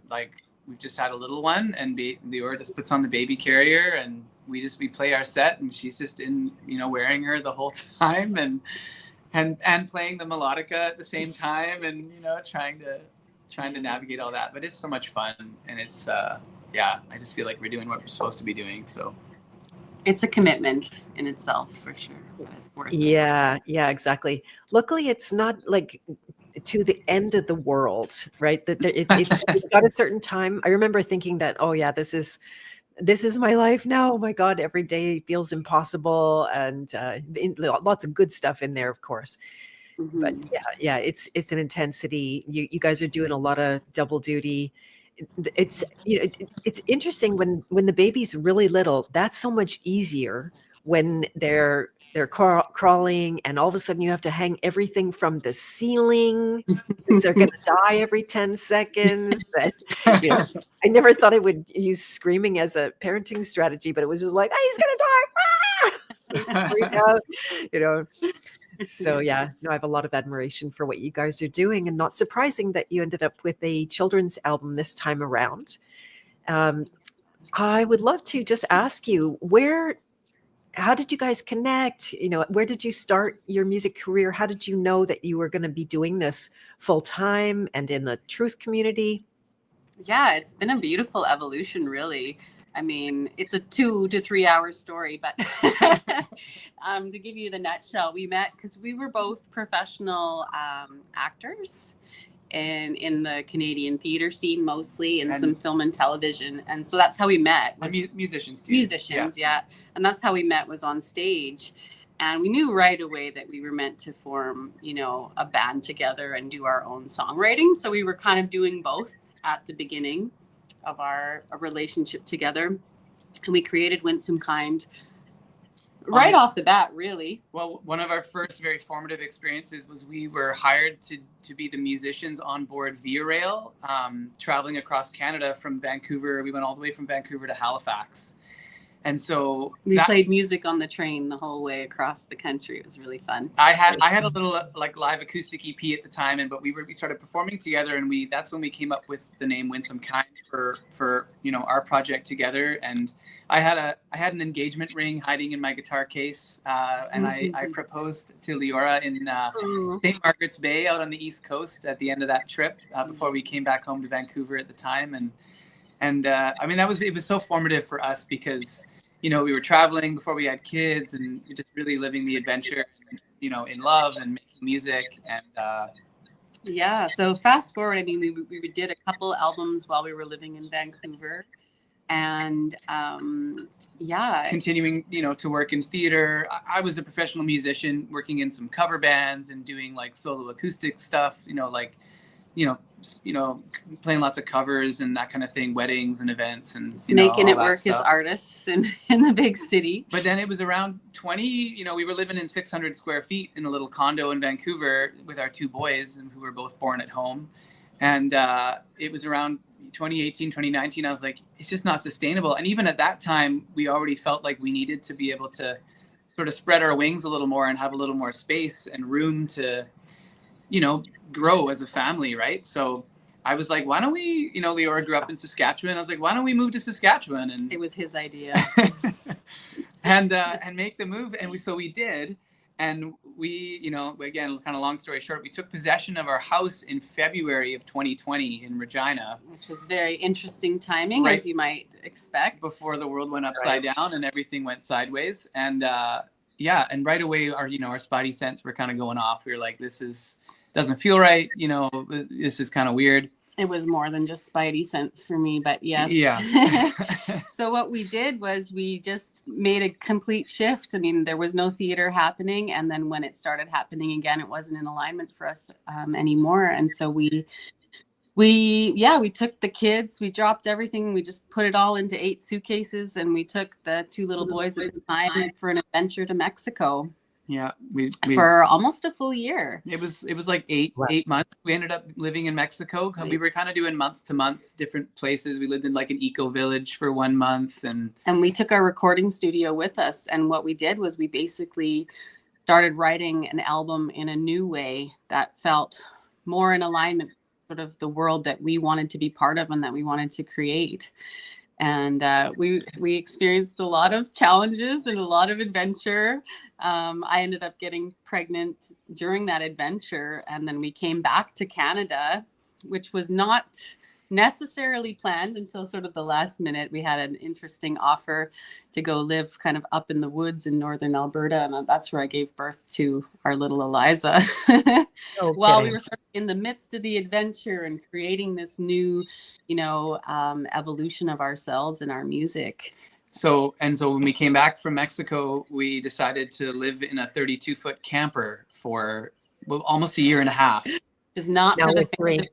like we've just had a little one and Leora just puts on the baby carrier and we play our set and she's just in, wearing her the whole time and playing the melodica at the same time and, trying to navigate all that. But it's so much fun. And it's, I just feel like we're doing what we're supposed to be doing. So it's a commitment in itself for sure. But it's worth it. Yeah, exactly. Luckily, it's not like to the end of the world, right? That it's got a certain time. I remember thinking that, this is this is my life now. Oh my God, every day feels impossible, and lots of good stuff in there, of course. But yeah, it's an intensity. You guys are doing a lot of double duty. It's it's interesting when the baby's really little. That's so much easier when they're crawling, and all of a sudden you have to hang everything from the ceiling because they're going to die every 10 seconds. But, I never thought I would use screaming as a parenting strategy, but it was just like, oh, he's going to die. Ah! Freak out, So yeah, no, I have a lot of admiration for what you guys are doing, and not surprising that you ended up with a children's album this time around. I would love to just ask you, how did you guys connect? Where did you start your music career? How did you know that you were going to be doing this full time and in the truth community? Yeah, it's been a beautiful evolution, really. I mean, it's a 2 to 3 hour story, but to give you the nutshell, we met because we were both professional actors in the Canadian theater scene mostly, and some film and television. And so that's how we met. Musicians too. Musicians, yeah. And that's how we met, was on stage. And we knew right away that we were meant to form, a band together and do our own songwriting. So we were kind of doing both at the beginning of our relationship together, and we created Winsome Kind right off the bat, really. Well, one of our first very formative experiences was we were hired to be the musicians on board Via Rail, traveling across Canada from Vancouver. We went all the way from Vancouver to Halifax. And so we played music on the train the whole way across the country. It was really fun. I had a little live acoustic EP at the time, but we started performing together, and that's when we came up with the name Winsome Kind for our project together. And I had an engagement ring hiding in my guitar case, and I proposed to Leora in St. Margaret's Bay out on the East Coast at the end of that trip, before we came back home to Vancouver at the time. And I mean, it was so formative for us because, we were traveling before we had kids, and just really living the adventure, in love and making music. And yeah, so fast forward, I mean, we did a couple albums while we were living in Vancouver, and continuing, to work in theater. I was a professional musician working in some cover bands and doing solo acoustic stuff, playing lots of covers and that kind of thing, weddings and events, and making it work as artists in the big city. But then it was around 20, we were living in 600 square feet in a little condo in Vancouver with our 2 boys, who were both born at home. And it was around 2018, 2019. I was like, it's just not sustainable. And even at that time, we already felt like we needed to be able to sort of spread our wings a little more and have a little more space and room to, grow as a family, right? So I was like, why don't we, Leora grew up in Saskatchewan. I was like, why don't we move to Saskatchewan? And it was his idea. and make the move. And we did. And we, again, kind of long story short, we took possession of our house in February of 2020 in Regina. Which was very interesting timing, right, as you might expect. Before the world went upside down and everything went sideways. And and right away, our spidey sense were kind of going off. We were like, this doesn't feel right. This is kind of weird. It was more than just spidey sense for me, but yes. Yeah. So what we did was we just made a complete shift. I mean, there was no theater happening. And then when it started happening again, it wasn't in alignment for us anymore. And so we took the kids, we dropped everything. We just put it all into 8 suitcases, and we took the 2 little boys at the time for an adventure to Mexico. Yeah, for almost a full year. It was like 8 months. We ended up living in Mexico. We were kind of doing month to month, different places. We lived in an eco village for 1 month, and we took our recording studio with us. And what we did was we basically started writing an album in a new way that felt more in alignment, sort of the world that we wanted to be part of and that we wanted to create. And we experienced a lot of challenges and a lot of adventure. I ended up getting pregnant during that adventure. And then we came back to Canada, which was not necessarily planned until sort of the last minute. We had an interesting offer to go live kind of up in the woods in northern Alberta, and that's where I gave birth to our little Eliza. No While we kidding. were sort of in the midst of the adventure and creating this new, evolution of ourselves and our music. So when we came back from Mexico, we decided to live in a 32-foot camper for almost a year and a half. Is not Now for the we're faint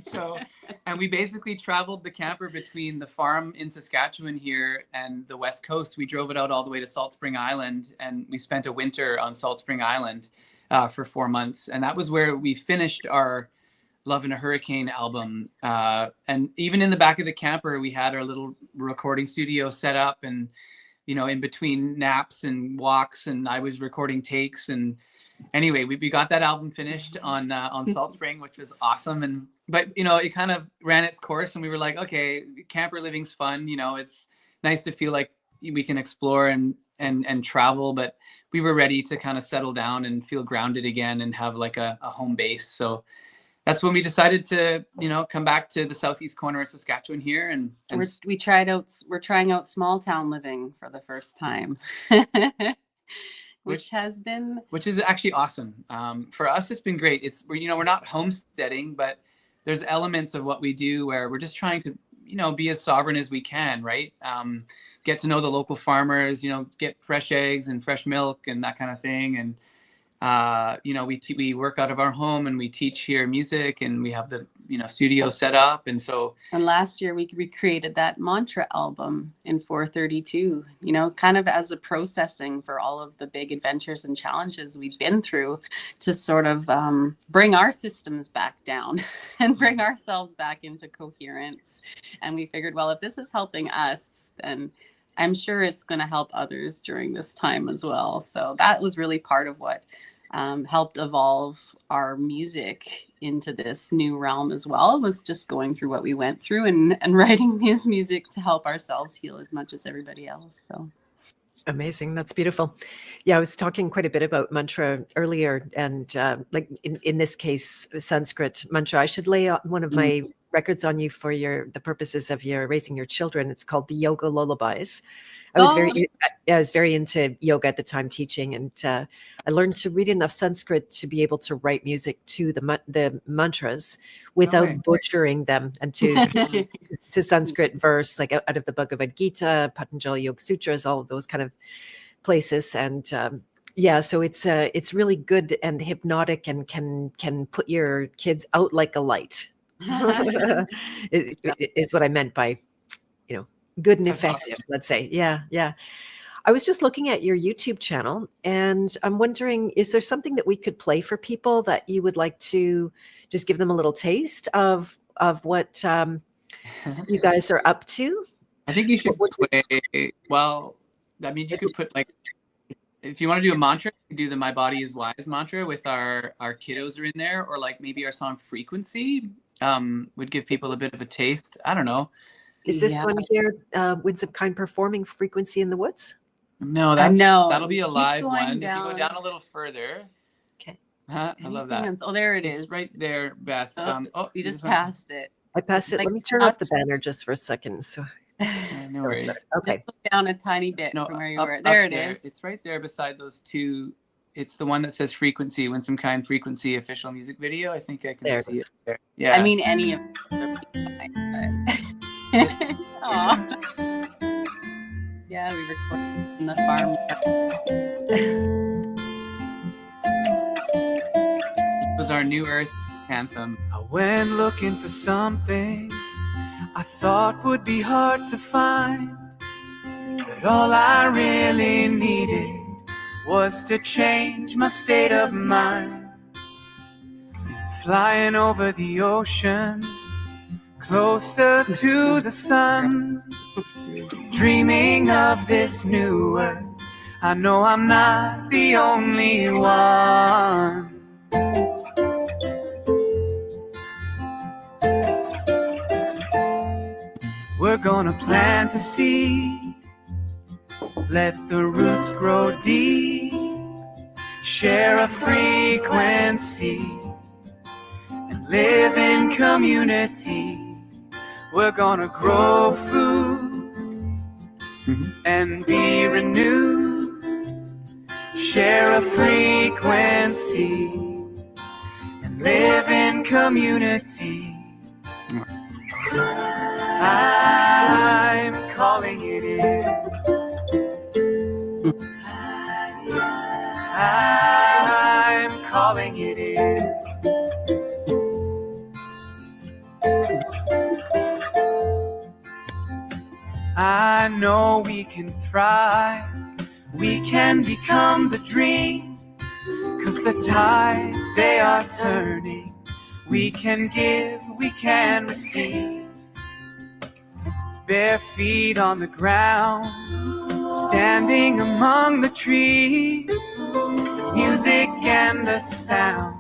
So, and we basically traveled the camper between the farm in Saskatchewan here and the West Coast. We drove it out all the way to Salt Spring Island, and we spent a winter on Salt Spring Island for 4 months. And that was where we finished our Love in a Hurricane album. And even in the back of the camper, we had our little recording studio set up, and, in between naps and walks, and I was recording takes. And anyway, we got that album finished on Salt Spring, which was awesome. But it kind of ran its course, and we were like, okay, camper living's fun. It's nice to feel like we can explore and travel, but we were ready to kind of settle down and feel grounded again and have like a home base. So that's when we decided to, come back to the southeast corner of Saskatchewan here, and we're trying out small town living for the first time. Which is actually awesome. For us, it's been great. We're not homesteading, but there's elements of what we do where we're just trying to, be as sovereign as we can, right? Get to know the local farmers, get fresh eggs and fresh milk and that kind of thing. And, we work out of our home, and we teach here music, and we have the, studio set up. And last year we recreated that mantra album in 432, kind of as a processing for all of the big adventures and challenges we've been through, to sort of bring our systems back down and bring ourselves back into coherence. And we figured, well, if this is helping us, then I'm sure it's going to help others during this time as well. So that was really part of what helped evolve our music into this new realm as well, was just going through what we went through and writing this music to help ourselves heal as much as everybody else. So amazing. That's beautiful. Yeah, I was talking quite a bit about mantra earlier, and like in this case, Sanskrit mantra. I should lay one of my records on you for the purposes of your raising your children. It's called the Yoga Lullabies. I was very into yoga at the time, teaching, and I learned to read enough Sanskrit to be able to write music to the mantras without butchering them, and to Sanskrit verse, like out of the Bhagavad Gita, Patanjali Yoga Sutras, all of those kind of places. And so it's really good and hypnotic, and can put your kids out like a light. Is what I meant by, good and effective, let's say. Yeah. I was just looking at your YouTube channel, and I'm wondering, is there something that we could play for people that you would like to just give them a little taste of what you guys are up to? I think you should play, well, I mean, you could put, like, if you want to do a mantra, you could do the My Body is Wise mantra with our kiddos are in there, or like maybe our song Frequency would give people a bit of a taste. I don't know. Is this one here, Winds of Kind performing Frequency in the Woods? No, that'll be a live one. Down. If you go down a little further. Okay. I love that. Oh, there it is. It's right there, Beth. You just passed it. I passed it. Let me turn off the banner just for a second. So no worries. Okay. Just go down a tiny bit from where you were. There it is. It's right there beside those two. It's the one that says Frequency, When Some Kind Frequency official music video. I think I can see it there. Yeah. I mean, any of them. Yeah, we recorded in the farm. It was our New Earth anthem. I went looking for something I thought would be hard to find, but all I really needed was to change my state of mind. Flying over the ocean, closer to the sun, dreaming of this new earth. I know I'm not the only one. We're gonna plant a seed, let the roots grow deep, share a frequency, and live in community. We're gonna grow food and be renewed, share a frequency and live in community. I'm calling it in. I'm calling it in. I know we can thrive, we can become the dream, 'cause the tides, they are turning. We can give, we can receive. Bare feet on the ground, standing among the trees. The music and the sound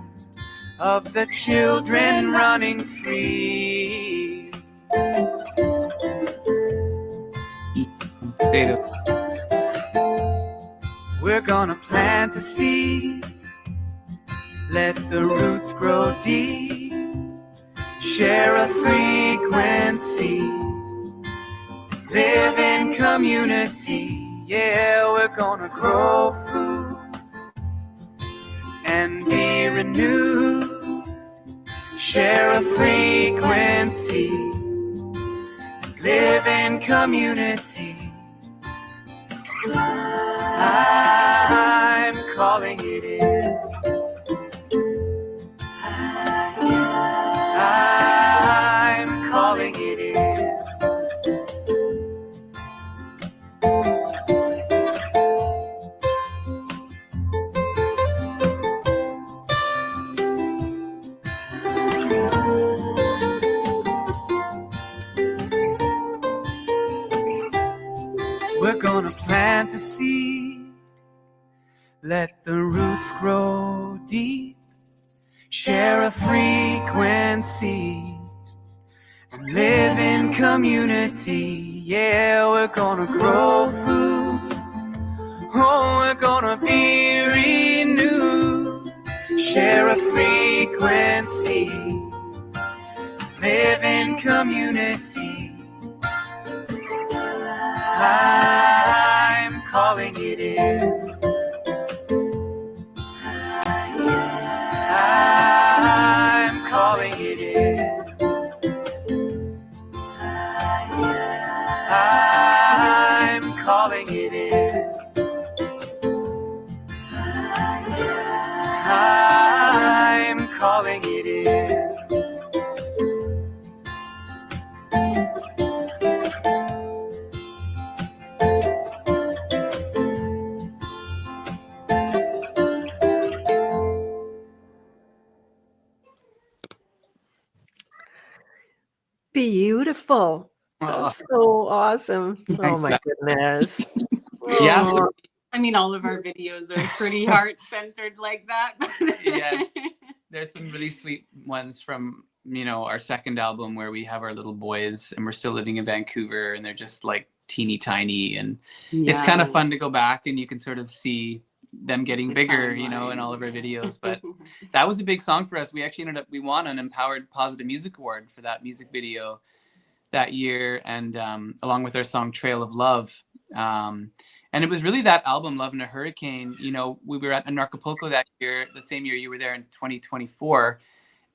of the children running free. We're gonna plant a seed, let the roots grow deep, share a frequency, live in community. Yeah, we're gonna grow food and be renewed, share a frequency, live in community. I'm calling it in. I'm calling it in. We're gonna plant a seed, let the roots grow deep, share a frequency, and live in community. Yeah, we're gonna grow food, oh, we're gonna be renewed, share a frequency, live in community. I'm calling it in. I'm calling it in. I'm calling it in. I'm calling it in. Beautiful. That's so awesome. Thanks, Oh my Beth. goodness. Yeah, so- Oh, I mean, all of our videos are pretty heart-centered like that. Yes, there's some really sweet ones from, our second album where we have our little boys and we're still living in Vancouver and they're just like teeny tiny, and it's kind of fun to go back and you can sort of see them getting bigger, in all of our videos. But that was a big song for us. We actually we won an Empowered Positive Music Award for that music video that year, and along with our song Trail of Love. And it was really that album, Love in a Hurricane. We were in Acapulco that year, the same year you were there in 2024.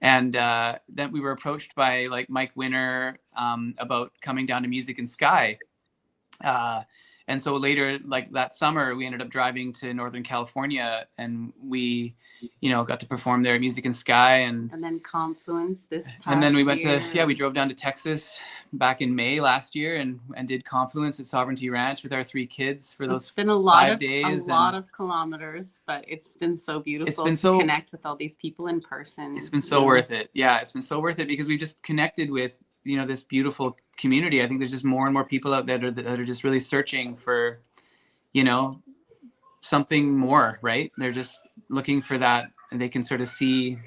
And then we were approached by like Mike Winner about coming down to Music and Sky. And so later, like that summer, we ended up driving to Northern California, and we, got to perform there at Music and Sky, and then Confluence this past and then we went year. we drove down to Texas back in May last year and did Confluence at Sovereignty Ranch with our 3 kids for those 5 days. A lot of kilometers, but it's been so beautiful to connect with all these people in person. It's been so worth it. Yeah, it's been so worth it because we've just connected with this beautiful community. I think there's just more and more people out there that are just really searching for, something more, right? They're just looking for that, and they can sort of see.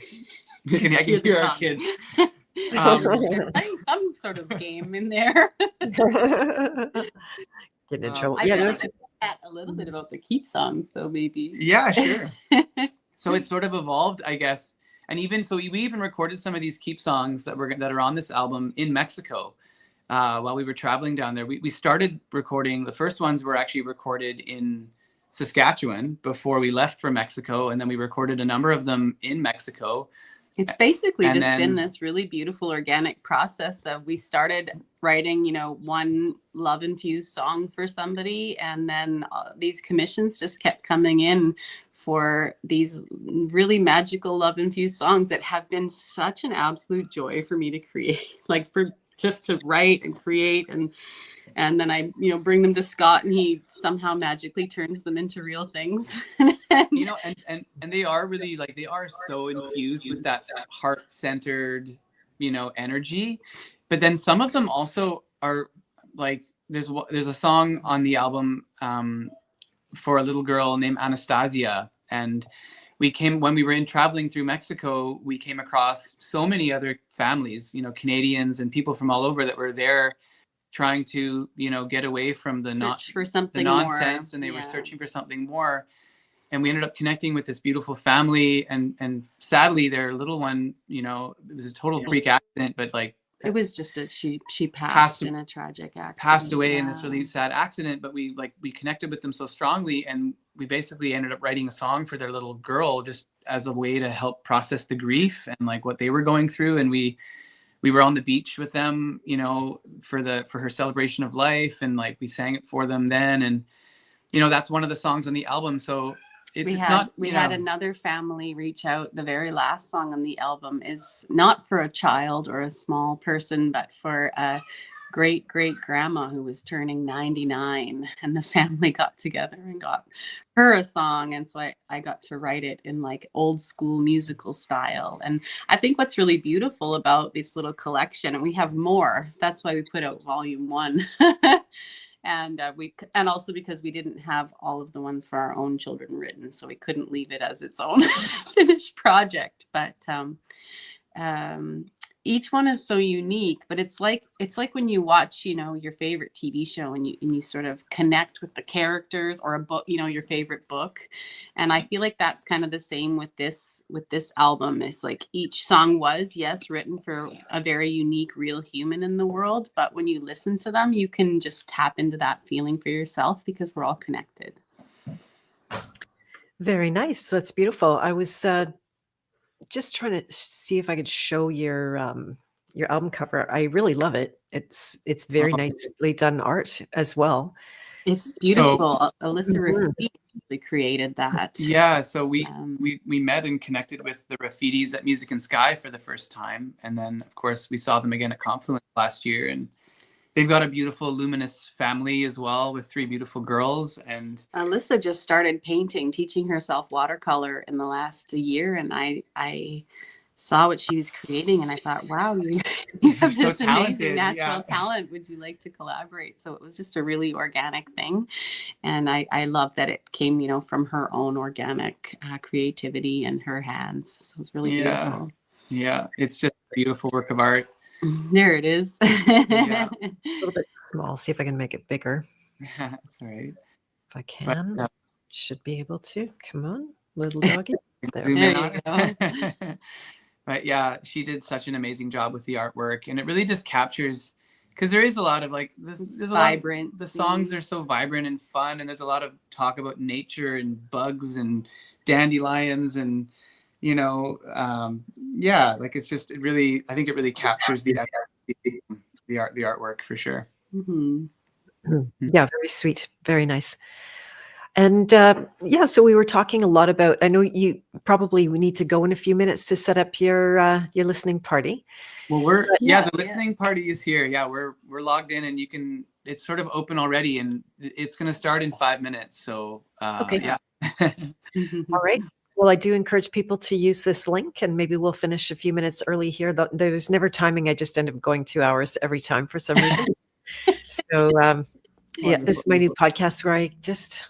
I can hear our kids. Playing some sort of game in there. Get in trouble. I Yeah, feel that's like I chat a little bit about the Keep songs, though, maybe. Yeah, sure. So it's sort of evolved, I guess. And even so, we even recorded some of these keep songs that are on this album in Mexico while we were traveling down there. We started recording. The first ones were actually recorded in Saskatchewan before we left for Mexico, and then we recorded a number of them in Mexico. It's basically And just then- been this really beautiful organic process of, we started writing, one love-infused song for somebody, and then these commissions just kept coming in for these really magical love-infused songs that have been such an absolute joy for me to create, like for just to write and create, and then I bring them to Scott, and he somehow magically turns them into real things. And they are really, like, they are so infused with that heart-centered energy, but then some of them also are like, there's a song on the album for a little girl named Anastasia, and when we were traveling through Mexico, we came across so many other families, Canadians and people from all over that were there trying to get away from the nonsense, and they were searching for something more. And we ended up connecting with this beautiful family, and sadly their little one, it was a total freak accident, but like, it was just she passed in a tragic accident. Passed away in this really sad accident, but we connected with them so strongly, and we basically ended up writing a song for their little girl just as a way to help process the grief and like what they were going through. And we were on the beach with them, for her celebration of life, and like we sang it for them then, and that's one of the songs on the album. So we had another family reach out. The very last song on the album is not for a child or a small person, but for a great grandma who was turning 99, and the family got together and got her a song. And so I got to write it in like old school musical style. And I think what's really beautiful about this little collection, and we have more, that's why we put out volume 1. And also because we didn't have all of the ones for our own children written, so we couldn't leave it as its own finished project. But each one is so unique. But it's like when you watch, your favorite TV show, and you sort of connect with the characters, or a book, your favorite book. And I feel like that's kind of the same with this album. It's like each song was, yes, written for a very unique, real human in the world, but when you listen to them, you can just tap into that feeling for yourself, because we're all connected. Very nice. That's beautiful. I was just trying to see if I could show your album cover. I really love it. It's very nicely done art as well. It's beautiful. So, Alyssa Rafidi created that. Yeah, so we met and connected with the Rafidis at Music and Sky for the first time, and then of course we saw them again at Confluence last year, and they've got a beautiful luminous family as well with 3 beautiful girls. And Alyssa just started painting, teaching herself watercolor in the last year, and I saw what she was creating, and I thought, wow, you have this so amazing natural talent. Would you like to collaborate? So it was just a really organic thing, and I love that it came, from her own organic creativity and her hands. So it's really beautiful. Yeah, it's just a beautiful work of art. There it is. A little bit small. See if I can make it bigger. That's all right. If I can, should be able to. Come on, little doggy. There you go. But yeah, she did such an amazing job with the artwork, and it really just captures, because there is a lot of like this. There's vibrant. The songs are so vibrant and fun, and there's a lot of talk about nature and bugs and dandelions, and like it's just I think it really captures the artwork for sure. Mm-hmm. Yeah, very sweet, very nice. And so we were talking a lot about, I know we need to go in a few minutes to set up your listening party. Well, the listening party is here. Yeah, we're logged in, and it's sort of open already, and it's going to start in 5 minutes. So okay. Yeah. All right. Well, I do encourage people to use this link, and maybe we'll finish a few minutes early here. There's never timing. I just end up going 2 hours every time for some reason. So this is my new podcast where I just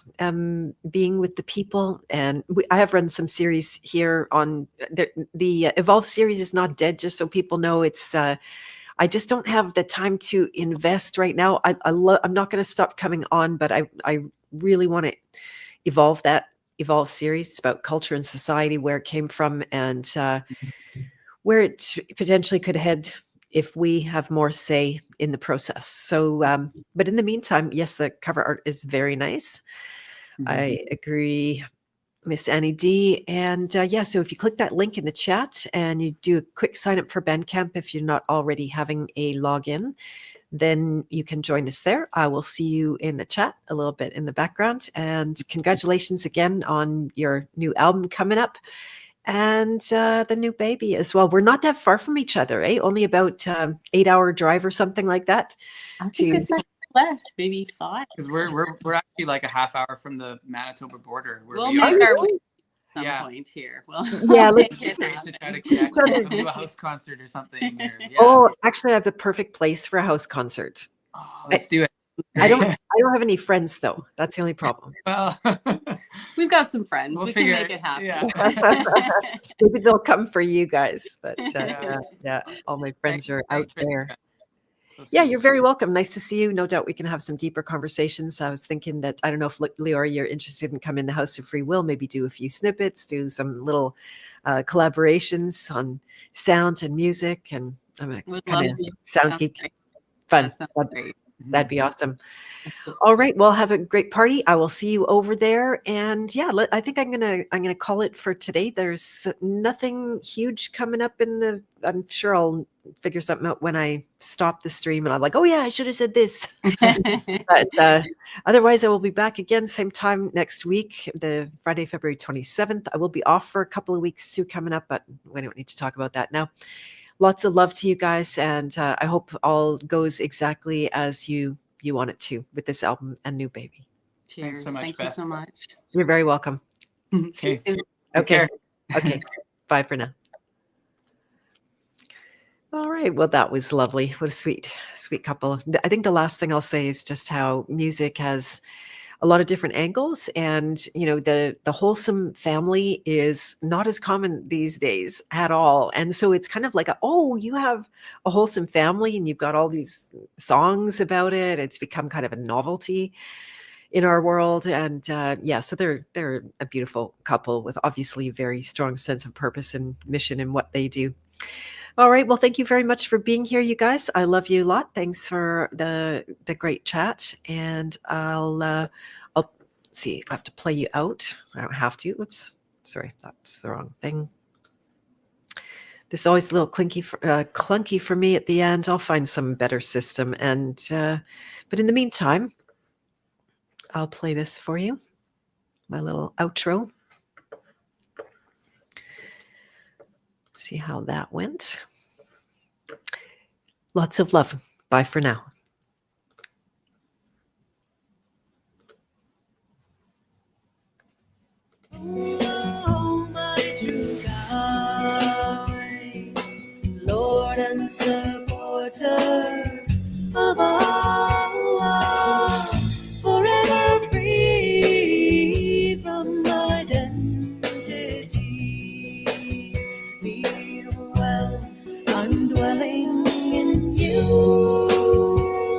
being with the people, and I have run some series here on the Evolve series is not dead, just so people know. It's I just don't have the time to invest right now. I'm not going to stop coming on, but I really want to evolve that Evolve series. It's about culture and society, where it came from, and where it potentially could head if we have more say in the process. So, but in the meantime, yes, the cover art is very nice. I agree, Miss Annie D. And yeah, so if you click that link in the chat and you do a quick sign up for Bandcamp, if you're not already having a login, then you can join us there. I will see you in the chat a little bit in the background. And congratulations again on your new album coming up, and the new baby as well. We're not that far from each other, eh? Only about 8-hour drive or something like that. I think it's less, maybe 5. Because we're actually like a half hour from the Manitoba border. We'll make our way at some point here. Well, yeah, let's to try to connect, do a house concert or something. Or, yeah. Oh, actually, I have the perfect place for a house concert. Oh, let's do it. I don't have any friends though. That's the only problem. Well, we've got some friends. We'll we can make it happen. Yeah. Maybe they'll come for you guys, but yeah, all my friends are out there. Yeah, you're very welcome. Nice to see you. No doubt we can have some deeper conversations. I was thinking that, I don't know if Leora, you're interested in coming to House of Free Will, maybe do a few snippets, do some little collaborations on sound and music, and kind of sound geek. Fun. That'd be awesome. All right. Well, have a great party. I will see you over there. And yeah, I think I'm gonna call it for today. There's nothing huge coming up I'm sure I'll figure something out when I stop the stream and I'm like, oh yeah, I should have said this. But otherwise I will be back again same time next week, the Friday, February 27th. I will be off for a couple of weeks too coming up, but we don't need to talk about that now. Lots of love to you guys, and I hope all goes exactly as you want it to with this album and new baby. Cheers. So much, Thank Beth. you so much. You're very welcome. Okay. Okay. Okay. Bye for now. All right. Well, that was lovely. What a sweet couple. I think the last thing I'll say is just how music has a lot of different angles, and the wholesome family is not as common these days at all. And so it's kind of like you have a wholesome family and you've got all these songs about it. It's become kind of a novelty in our world. And so they're a beautiful couple with obviously a very strong sense of purpose and mission in what they do. All right. Well, thank you very much for being here, you guys. I love you a lot. Thanks for the great chat. And I'll see. I have to play you out. I don't have to. Oops. Sorry. That's the wrong thing. This is always a little clunky for me at the end. I'll find some better system. And but in the meantime, I'll play this for you. My little outro. See how that went. Lots of love. Bye for now. Oh, my true guide, Lord and supporter of all, forever free from identity. Be well, I'm dwelling in you.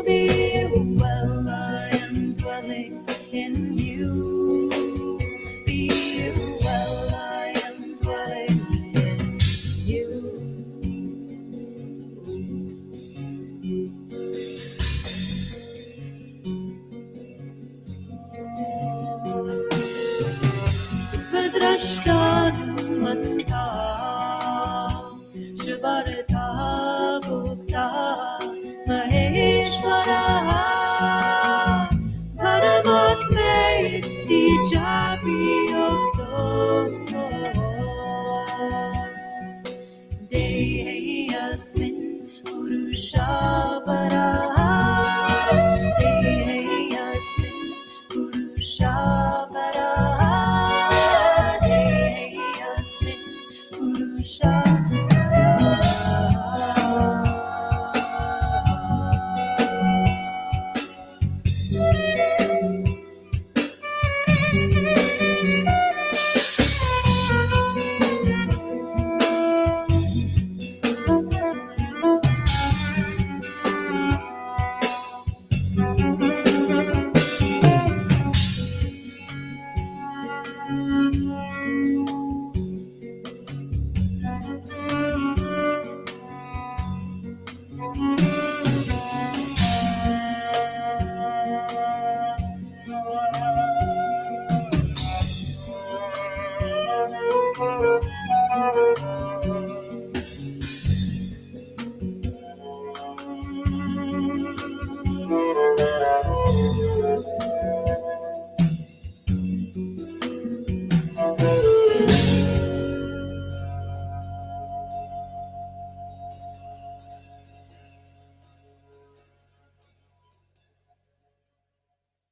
Be well, I am dwelling in you. Be well, I am dwelling in you. Padrashkanu manta Shvarta Gupta Maheshwara Paramatme Dijapi Deyasmin Purusha Para Deyasmin Purusha Para Deyasmin Purusha